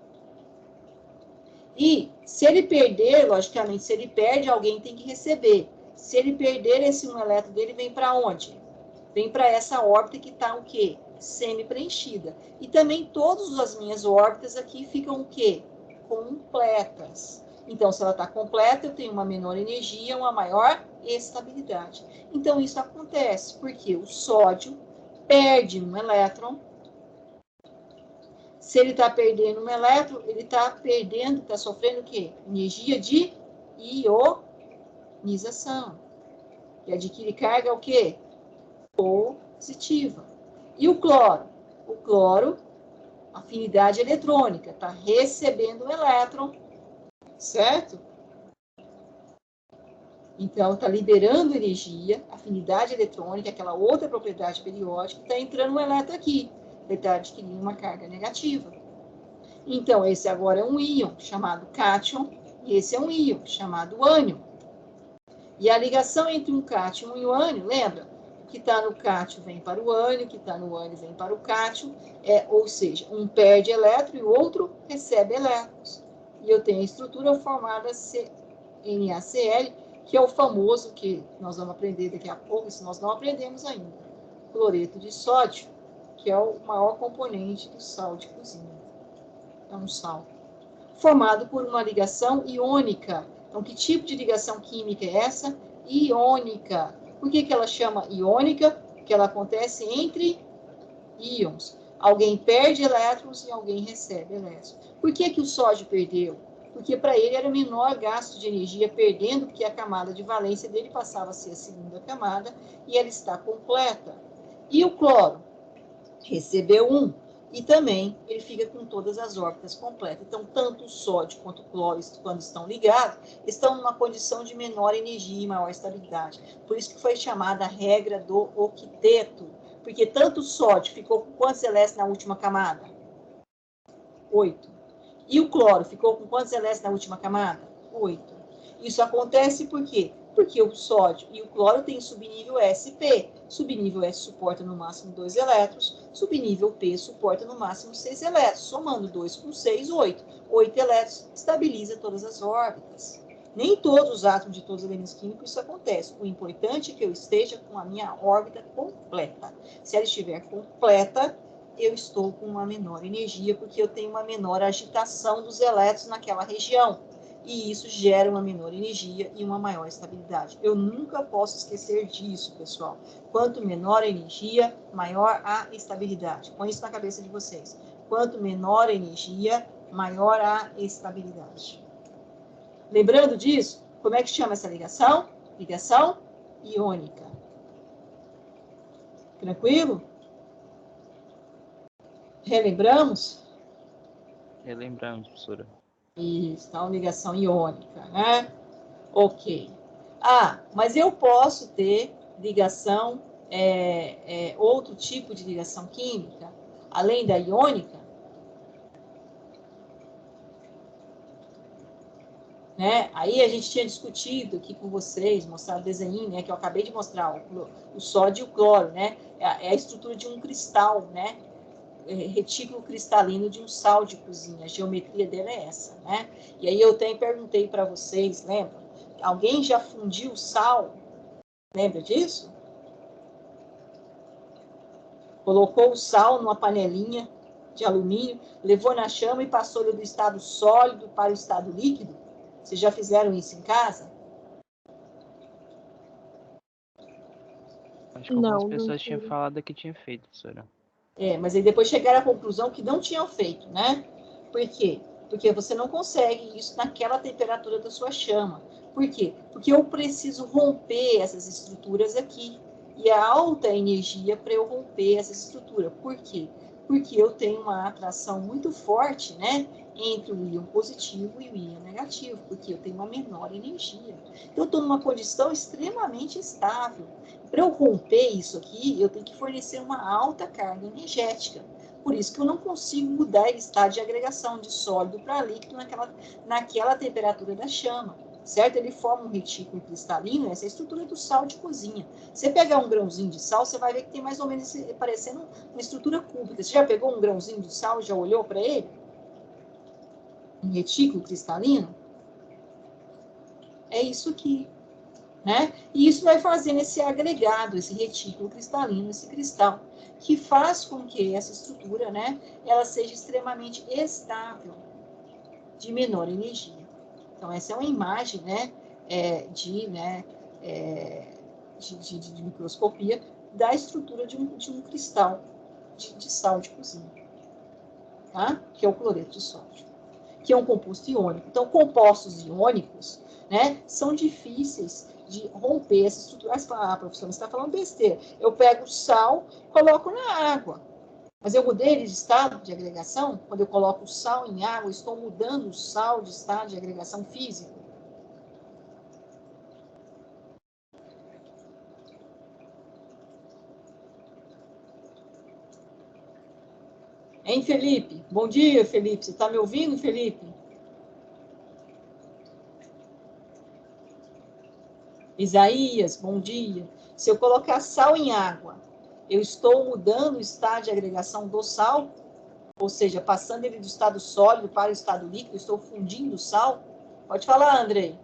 E se ele perder, logicamente, se ele perde, alguém tem que receber. Se ele perder esse um elétron dele, vem para onde? Vem para essa órbita que está o quê? Semi-preenchida. E também todas as minhas órbitas aqui ficam o quê? Completas. Então, se ela está completa, eu tenho uma menor energia, uma maior estabilidade. Então, isso acontece porque o sódio perde um elétron. Se ele está perdendo um elétron, ele está perdendo, está sofrendo o quê? Energia de ionização. Ele adquire carga o quê? Positiva. E o cloro? O cloro, afinidade eletrônica, está recebendo um elétron, certo? Então, está liberando energia, afinidade eletrônica, aquela outra propriedade periódica, está entrando um elétron aqui. Ele está adquirindo uma carga negativa. Então, esse agora é um íon, chamado cátion, e esse é um íon, chamado ânion. E a ligação entre um cátion e um ânion, lembra? O que está no cátion vem para o ânion, o que está no ânion vem para o cátion, ou seja, um perde elétron e o outro recebe elétrons. E eu tenho a estrutura formada NaCl, que é o famoso que nós vamos aprender daqui a pouco, se nós não aprendemos ainda, cloreto de sódio, que é o maior componente do sal de cozinha. É um sal. Formado por uma ligação iônica. Então, que tipo de ligação química é essa? Iônica. Por que ela chama iônica? Porque ela acontece entre íons. Alguém perde elétrons e alguém recebe elétrons. Por que o sódio perdeu? Porque para ele era o menor gasto de energia perdendo, porque a camada de valência dele passava a ser a segunda camada e ela está completa. E o cloro? Recebeu um. E também ele fica com todas as órbitas completas. Então, tanto o sódio quanto o cloro, quando estão ligados, estão numa condição de menor energia e maior estabilidade. Por isso que foi chamada a regra do octeto. Porque tanto o sódio ficou com quantos elétrons na última camada? 8. E o cloro ficou com quantos elétrons na última camada? 8. Isso acontece por quê? Porque o sódio e o cloro têm subnível SP. Subnível S suporta no máximo 2 elétrons, subnível P suporta no máximo 6 elétrons. Somando 2 com 6, 8. 8 elétrons estabiliza todas as órbitas. Nem todos os átomos de todos os elementos químicos isso acontece. O importante é que eu esteja com a minha órbita completa. Se ela estiver completa, eu estou com uma menor energia, porque eu tenho uma menor agitação dos elétrons naquela região. E isso gera uma menor energia e uma maior estabilidade. Eu nunca posso esquecer disso, pessoal. Quanto menor a energia, maior a estabilidade. Põe isso na cabeça de vocês. Quanto menor a energia, maior a estabilidade. Lembrando disso, como é que chama essa ligação? Ligação iônica. Tranquilo? Relembramos?
Relembramos, professora.
Isso, então, ligação iônica, né? Ok. Mas eu posso ter ligação, outro tipo de ligação química, além da iônica, né? Aí a gente tinha discutido aqui com vocês, mostrado o desenho, né? Que eu acabei de mostrar, o sódio e o cloro, né? É a estrutura de um cristal, né? Retículo cristalino de um sal de cozinha. A geometria dela é essa, né? E aí eu perguntei para vocês, lembra? Alguém já fundiu sal? Lembra disso? Colocou o sal numa panelinha de alumínio, levou na chama e passou do estado sólido para o estado líquido? Vocês já fizeram isso em casa?
Acho que algumas pessoas tinham
fiz.
falado que tinha feito, professora.
Mas aí depois chegaram à conclusão que não tinham feito, né? Por quê? Porque você não consegue isso naquela temperatura da sua chama. Por quê? Porque eu preciso romper essas estruturas aqui. E a alta energia para eu romper essa estrutura. Por quê? Porque eu tenho uma atração muito forte, né? Entre o íon positivo e o íon negativo. Porque eu tenho uma menor energia. Então, eu estou numa condição extremamente estável. Para eu romper isso aqui, eu tenho que fornecer uma alta carga energética. Por isso que eu não consigo mudar o estado de agregação de sólido para líquido naquela temperatura da chama, certo? Ele forma um retículo cristalino, essa é a estrutura do sal de cozinha. Você pegar um grãozinho de sal, você vai ver que tem mais ou menos parecendo uma estrutura cúbica. Você já pegou um grãozinho de sal, já olhou para ele? Um retículo cristalino? É isso aqui. Né? E isso vai fazendo esse agregado, esse retículo cristalino, esse cristal, que faz com que essa estrutura, né, ela seja extremamente estável, de menor energia. Então, essa é uma imagem, né, de microscopia da estrutura de um cristal de sal de cozinha, tá? Que é o cloreto de sódio, que é um composto iônico. Então, compostos iônicos né, são difíceis de romper essas estruturas. Professor, você está falando besteira. Eu pego o sal, coloco na água. Mas eu mudei ele de estado de agregação? Quando eu coloco o sal em água, eu estou mudando o sal de estado de agregação físico? Hein, Felipe? Bom dia, Felipe. Você está me ouvindo, Felipe? Isaías, bom dia. Se eu colocar sal em água, eu estou mudando o estado de agregação do sal? Ou seja, passando ele do estado sólido para o estado líquido, estou fundindo o sal? Pode falar, Andrei.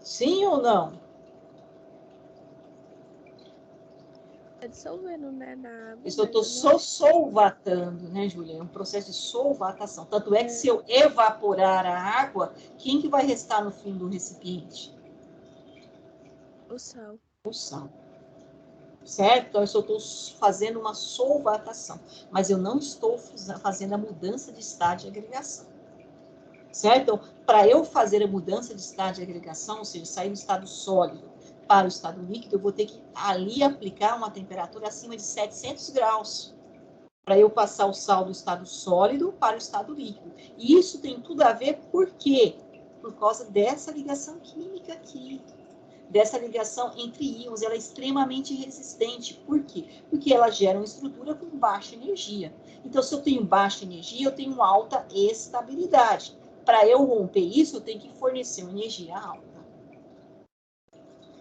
Sim ou não?
Tá dissolvendo, né, na água.
Isso eu estou solvatando, né, Júlia? É um processo de solvatação. Tanto é que se eu evaporar a água, quem que vai restar no fim do recipiente?
O sal.
O sal. Certo? Então, eu só estou fazendo uma solvatação. Mas eu não estou fazendo a mudança de estado de agregação. Certo? Então, para eu fazer a mudança de estado de agregação, ou seja, sair do estado sólido para o estado líquido, eu vou ter que ali aplicar uma temperatura acima de 700 graus. Para eu passar o sal do estado sólido para o estado líquido. E isso tem tudo a ver por quê? Por causa dessa ligação química aqui. Dessa ligação entre íons, ela é extremamente resistente. Por quê? Porque ela gera uma estrutura com baixa energia. Então, se eu tenho baixa energia, eu tenho alta estabilidade. Para eu romper isso, eu tenho que fornecer uma energia alta.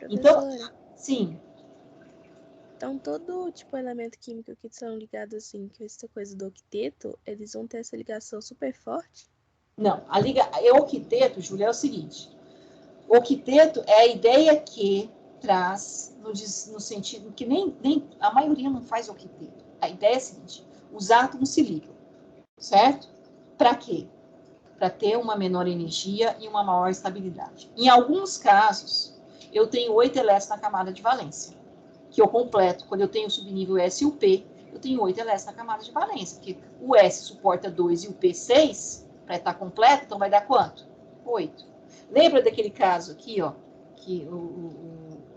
Então, sim.
Então, todo tipo elemento químico que são ligados assim, que essa coisa do octeto, eles vão ter essa ligação super forte?
Não, o octeto, Júlia, é o seguinte. O octeto é a ideia que traz no sentido que nem a maioria não faz octeto. A ideia é a seguinte: os átomos se ligam, certo? Para quê? Para ter uma menor energia e uma maior estabilidade. Em alguns casos, eu tenho 8 elétrons na camada de valência, que eu completo. Quando eu tenho o subnível S e o P, eu tenho 8 elétrons na camada de valência, porque o S suporta 2 e o P 6, para estar completo, então vai dar quanto? 8. Lembra daquele caso aqui, ó, que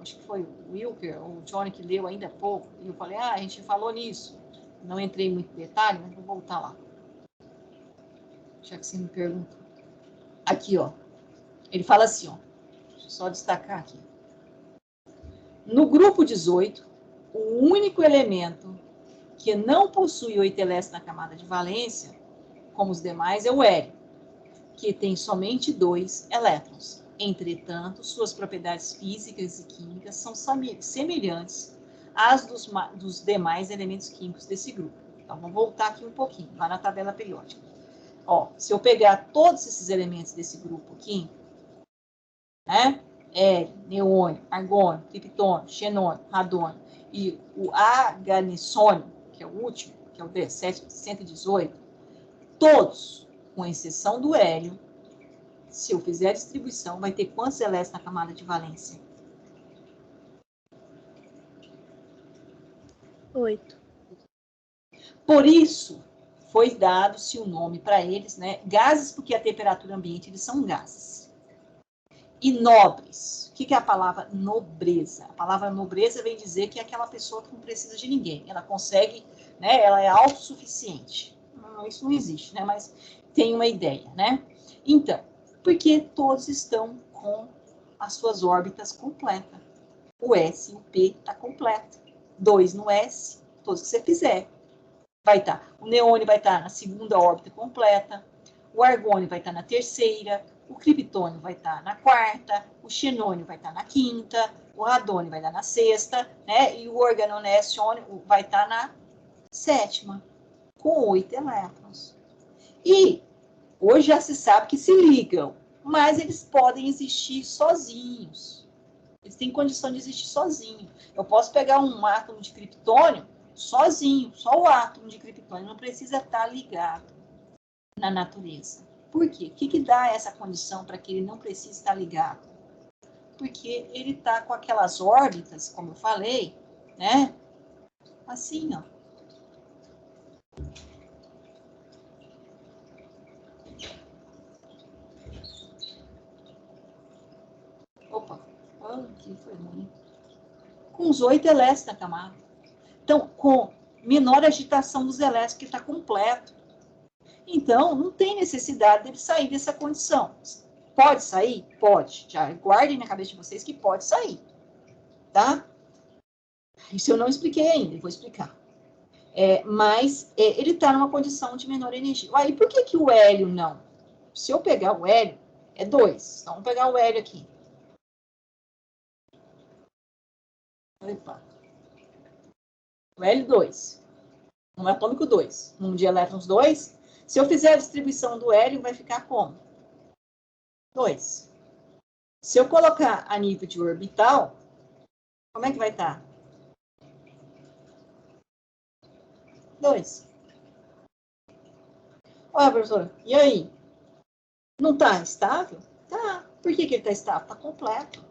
acho que foi o Wilker, ou o Johnny que leu ainda há pouco, e eu falei, a gente falou nisso. Não entrei em muito detalhe, mas vou voltar lá. Já que você me perguntou. Aqui, ó. Ele fala assim, ó. Deixa eu só destacar aqui. No grupo 18, o único elemento que não possui 8 elétrons na camada de valência, como os demais, é o hélio, que tem somente 2 elétrons. Entretanto, suas propriedades físicas e químicas são semelhantes às dos demais elementos químicos desse grupo. Então, vamos voltar aqui um pouquinho, lá na tabela periódica. Ó, se eu pegar todos esses elementos desse grupo aqui, né? Hélio, neônio, argônio, criptônio, xenônio, radônio e o aganisônio, que é o último, que é o D118, todos, com exceção do hélio, se eu fizer a distribuição, vai ter quantos elétrons na camada de valência?
8.
Por isso, foi dado-se o nome para eles, né? Gases, porque a temperatura ambiente, eles são gases. E nobres. O que é a palavra nobreza? A palavra nobreza vem dizer que é aquela pessoa que não precisa de ninguém. Ela consegue, né? Ela é autossuficiente. Não, isso não existe, né? Mas tem uma ideia, né? Então, porque todos estão com as suas órbitas completas. O S e o P está completo. 2 no S, todos que você fizer. Vai estar. O neônio vai estar na segunda órbita completa. O argônio vai estar na terceira. O criptônio vai estar na quarta. O xenônio vai estar na quinta. O radônio vai estar na sexta. Né? E o organonésiônio vai estar na sétima. Com 8 elétrons. E hoje já se sabe que se ligam, mas eles podem existir sozinhos. Eles têm condição de existir sozinhos. Eu posso pegar um átomo de criptônio sozinho, só o átomo de criptônio, não precisa estar ligado na natureza. Por quê? O que dá essa condição para que ele não precise estar ligado? Porque ele está com aquelas órbitas, como eu falei, né? Assim, ó. Opa, aqui foi ruim. Com os 8 elétrons na camada. Então, com menor agitação dos elétrons, que está completo. Então, não tem necessidade dele sair dessa condição. Pode sair? Pode. Já guardem na cabeça de vocês que pode sair. Tá? Isso eu não expliquei ainda, eu vou explicar. Mas ele está numa condição de menor energia. E por que o hélio não? Se eu pegar o hélio, é 2. Então, vamos pegar o hélio aqui. Opa. O hélio 2. Número atômico 2. Número de elétrons 2. Se eu fizer a distribuição do hélio, vai ficar como? 2. Se eu colocar a nível de orbital, como é que vai estar? 2. Olha, professora, e aí? Não está estável? Tá. Por que ele está estável? Está completo.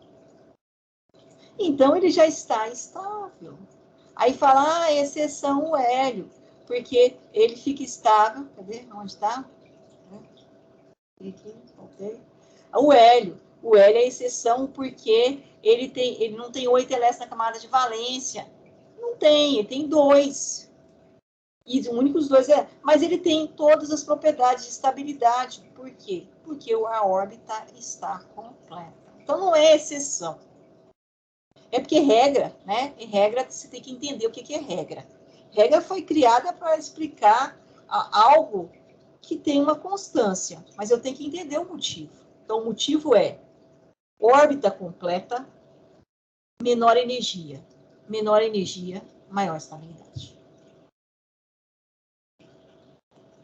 Então, ele já está estável. Aí fala, exceção o hélio, porque ele fica estável. Cadê? Onde está? Aqui, ok. O hélio é exceção porque ele não tem 8 elétrons na camada de valência. Não tem, ele tem 2. E o único dos 2 mas ele tem todas as propriedades de estabilidade. Por quê? Porque a órbita está completa. Então, não é exceção. É porque regra, né? Em regra, você tem que entender o que é regra. Regra foi criada para explicar algo que tem uma constância, mas eu tenho que entender o motivo. Então, o motivo é órbita completa, menor energia. Menor energia, maior estabilidade.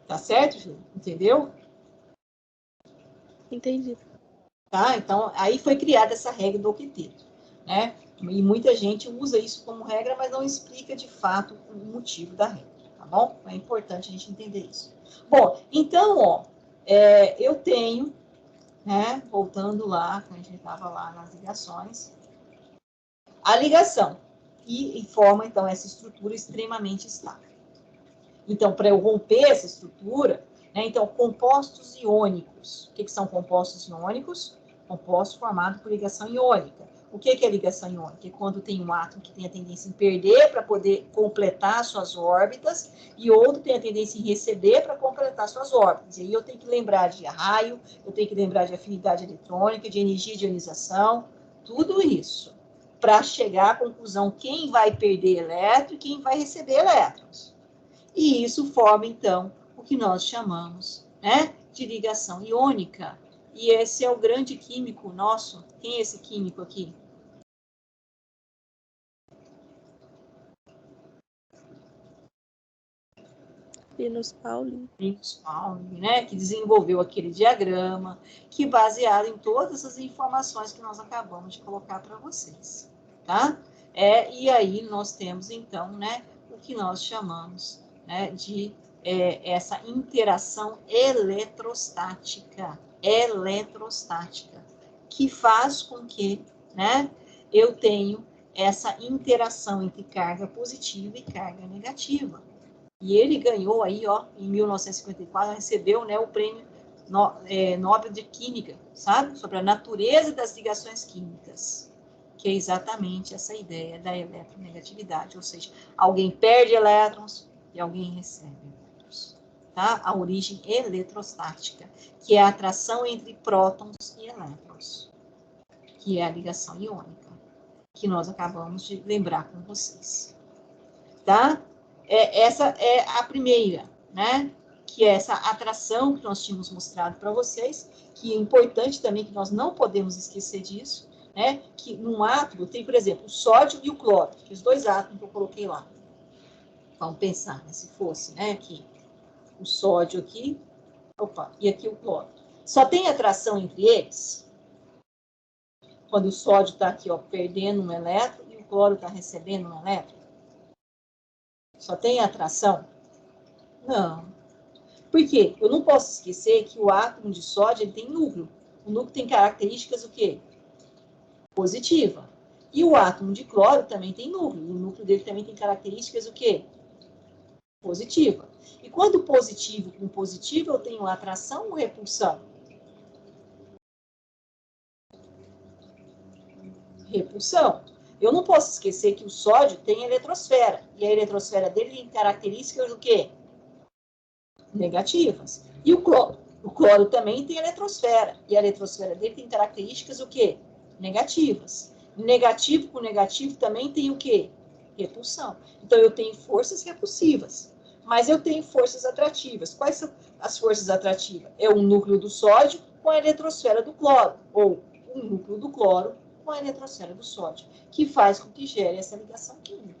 Tá certo, Júlio? Entendeu?
Entendi.
Tá? Então, aí foi criada essa regra do octeto, né? E muita gente usa isso como regra, mas não explica de fato o motivo da regra, tá bom? É importante a gente entender isso. Bom, então, ó, eu tenho, né, voltando lá, quando a gente estava lá nas ligações, a ligação, e forma, então, essa estrutura extremamente estável. Então, para eu romper essa estrutura, né, então, compostos iônicos. O que são compostos iônicos? Compostos formados por ligação iônica. O que é ligação iônica? É quando tem um átomo que tem a tendência em perder para poder completar suas órbitas e outro tem a tendência em receber para completar suas órbitas. E aí eu tenho que lembrar de raio, eu tenho que lembrar de afinidade eletrônica, de energia de ionização, tudo isso, para chegar à conclusão quem vai perder elétron e quem vai receber elétrons. E isso forma, então, o que nós chamamos, né, de ligação iônica. E esse é o grande químico nosso. Quem é esse químico aqui?
Linus Pauling.
Linus Pauling, né, que desenvolveu aquele diagrama, que baseado em todas as informações que nós acabamos de colocar para vocês, tá? E aí nós temos, então, né, o que nós chamamos, né, de essa interação eletrostática, que faz com que, né, eu tenho essa interação entre carga positiva e carga negativa. E ele ganhou aí, ó, em 1954, recebeu, né, o prêmio Nobel de Química, sabe? Sobre a natureza das ligações químicas, que é exatamente essa ideia da eletronegatividade, ou seja, alguém perde elétrons e alguém recebe elétrons, tá? A origem eletrostática, que é a atração entre prótons e elétrons, que é a ligação iônica, que nós acabamos de lembrar com vocês, tá? Essa é a primeira, né? Que é essa atração que nós tínhamos mostrado para vocês, que é importante também, que nós não podemos esquecer disso, né? Que num átomo tem, por exemplo, o sódio e o cloro, que os 2 átomos que eu coloquei lá. Vamos pensar, né? Se fosse, né? Aqui, o sódio aqui, opa, e aqui o cloro. Só tem atração entre eles? Quando o sódio está aqui, ó, perdendo um elétron e o cloro está recebendo um elétron? Só tem atração? Não. Por quê? Eu não posso esquecer que o átomo de sódio ele tem núcleo. O núcleo tem características o quê? Positiva. E o átomo de cloro também tem núcleo. O núcleo dele também tem características o quê? Positiva. E quando positivo com positivo, eu tenho atração ou repulsão? Repulsão. Eu não posso esquecer que o sódio tem eletrosfera. E a eletrosfera dele tem características do quê? Negativas. E o cloro também tem eletrosfera. E a eletrosfera dele tem características o quê? Negativas. Negativo com negativo também tem o quê? Repulsão. Então, eu tenho forças repulsivas. Mas eu tenho forças atrativas. Quais são as forças atrativas? É o núcleo do sódio com a eletrosfera do cloro. Ou o núcleo do cloro com a eletrosfera do sódio. Que faz com que gere essa ligação química.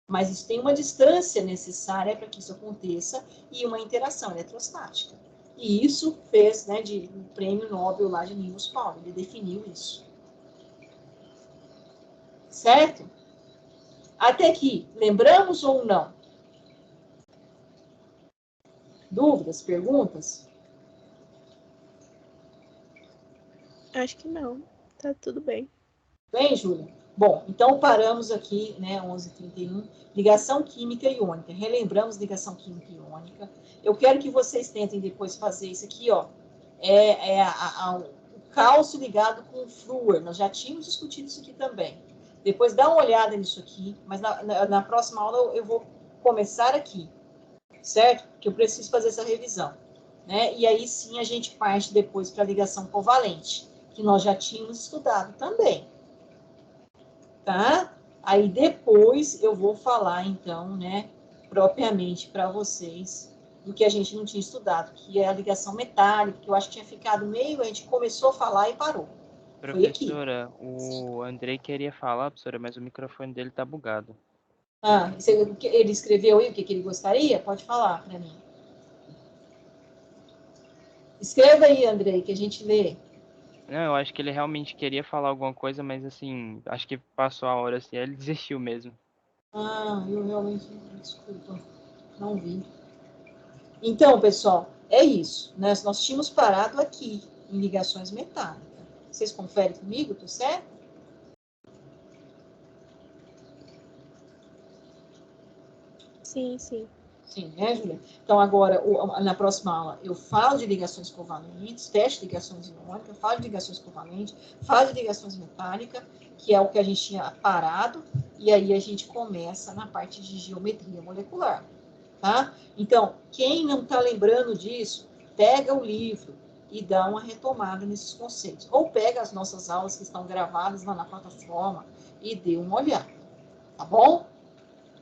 Mas isso tem uma distância necessária para que isso aconteça e uma interação eletrostática. E isso fez, né, de um prêmio Nobel lá de Linus Pauling, ele definiu isso. Certo? Até aqui, lembramos ou não? Dúvidas, perguntas?
Acho que não. Tá tudo bem.
Bem, Júlia? Bom, então paramos aqui, né, 11h31, ligação química iônica. Relembramos ligação química iônica. Eu quero que vocês tentem depois fazer isso aqui, ó. O cálcio ligado com o flúor. Nós já tínhamos discutido isso aqui também. Depois dá uma olhada nisso aqui, mas na próxima aula eu vou começar aqui, certo? Porque eu preciso fazer essa revisão, né? E aí sim a gente parte depois para a ligação covalente, que nós já tínhamos estudado também. Tá? Aí depois eu vou falar, então, né, propriamente para vocês do que a gente não tinha estudado, que é a ligação metálica, que eu acho que tinha ficado meio, a gente começou a falar e parou.
Professora, o Andrei queria falar, professora, mas o microfone dele tá bugado.
Ah, ele escreveu aí o que ele gostaria? Pode falar para mim. Escreva aí, Andrei, que a gente lê.
Não, eu acho que ele realmente queria falar alguma coisa, mas assim, acho que passou a hora assim, aí ele desistiu mesmo.
Ah, eu realmente, desculpa, não vi. Então, pessoal, é isso. Né? Nós tínhamos parado aqui, em ligações metálicas. Vocês conferem comigo, tô certo?
Sim, sim.
Sim, né, Julia? Então, agora, na próxima aula, eu falo de ligações covalentes, teste de ligações iônicas, falo de ligações covalentes, falo de ligações metálicas, que é o que a gente tinha parado, e aí a gente começa na parte de geometria molecular, tá? Então, quem não está lembrando disso, pega o livro e dá uma retomada nesses conceitos. Ou pega as nossas aulas que estão gravadas lá na plataforma e dê uma olhada, tá bom?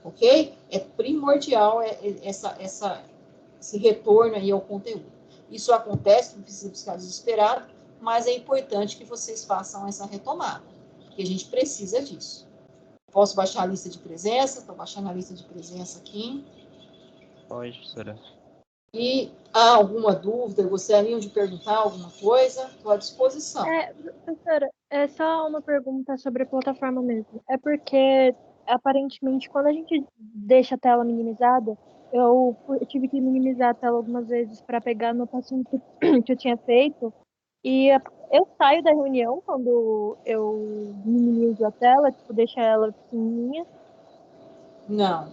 Ok? É primordial esse retorno aí ao conteúdo. Isso acontece, não precisa ficar desesperado, mas é importante que vocês façam essa retomada, porque a gente precisa disso. Posso baixar a lista de presença? Estou baixando a lista de presença aqui.
Pode, professora.
E há alguma dúvida? Gostariam de perguntar alguma coisa? Estou à disposição.
Professora, é só uma pergunta sobre a plataforma mesmo. É porque, aparentemente, quando a gente deixa a tela minimizada, eu tive que minimizar a tela algumas vezes para pegar a anotação que eu tinha feito. E eu saio da reunião quando eu minimizo a tela, tipo, deixo ela pequenininha.
Não.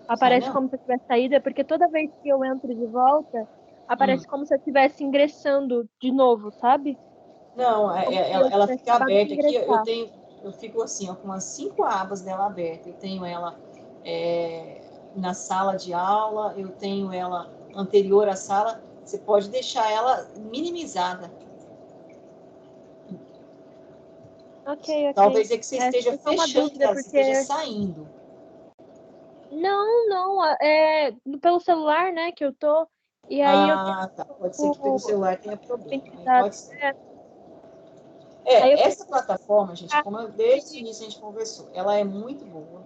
Sai
Aparece
não?
como se eu tivesse saído, é porque toda vez que eu entro de volta, aparece como se eu estivesse ingressando de novo, sabe?
Não,
Como se eu
ela
tivesse
fica
acabado de
aberta aqui.
ingressar.
Eu fico assim, ó, com as 5 abas dela aberta. Eu tenho ela na sala de aula, eu tenho ela anterior à sala. Você pode deixar ela minimizada.
Ok.
Talvez é que você
É
esteja
só uma
fechando
dúvida,
ela, você esteja
porque.
saindo.
Não, pelo celular, né, que eu tô. E aí eu
Ah, tá. Pode ser que pelo
tenho
celular tenha problema. Aí
pesquisado.
pode ser.
Aí eu
Essa plataforma, gente, como desde o início a gente conversou, ela é muito boa,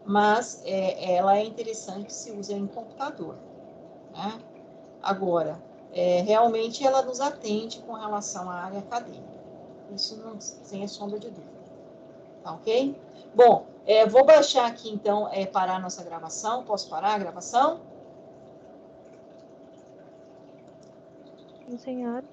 mas ela é interessante que se use em computador, né? Agora, realmente ela nos atende com relação à área acadêmica. Isso não, sem sombra de dúvida. Tá ok? Bom, vou baixar aqui, então, parar a nossa gravação. Posso parar a gravação?
Sim, senhora.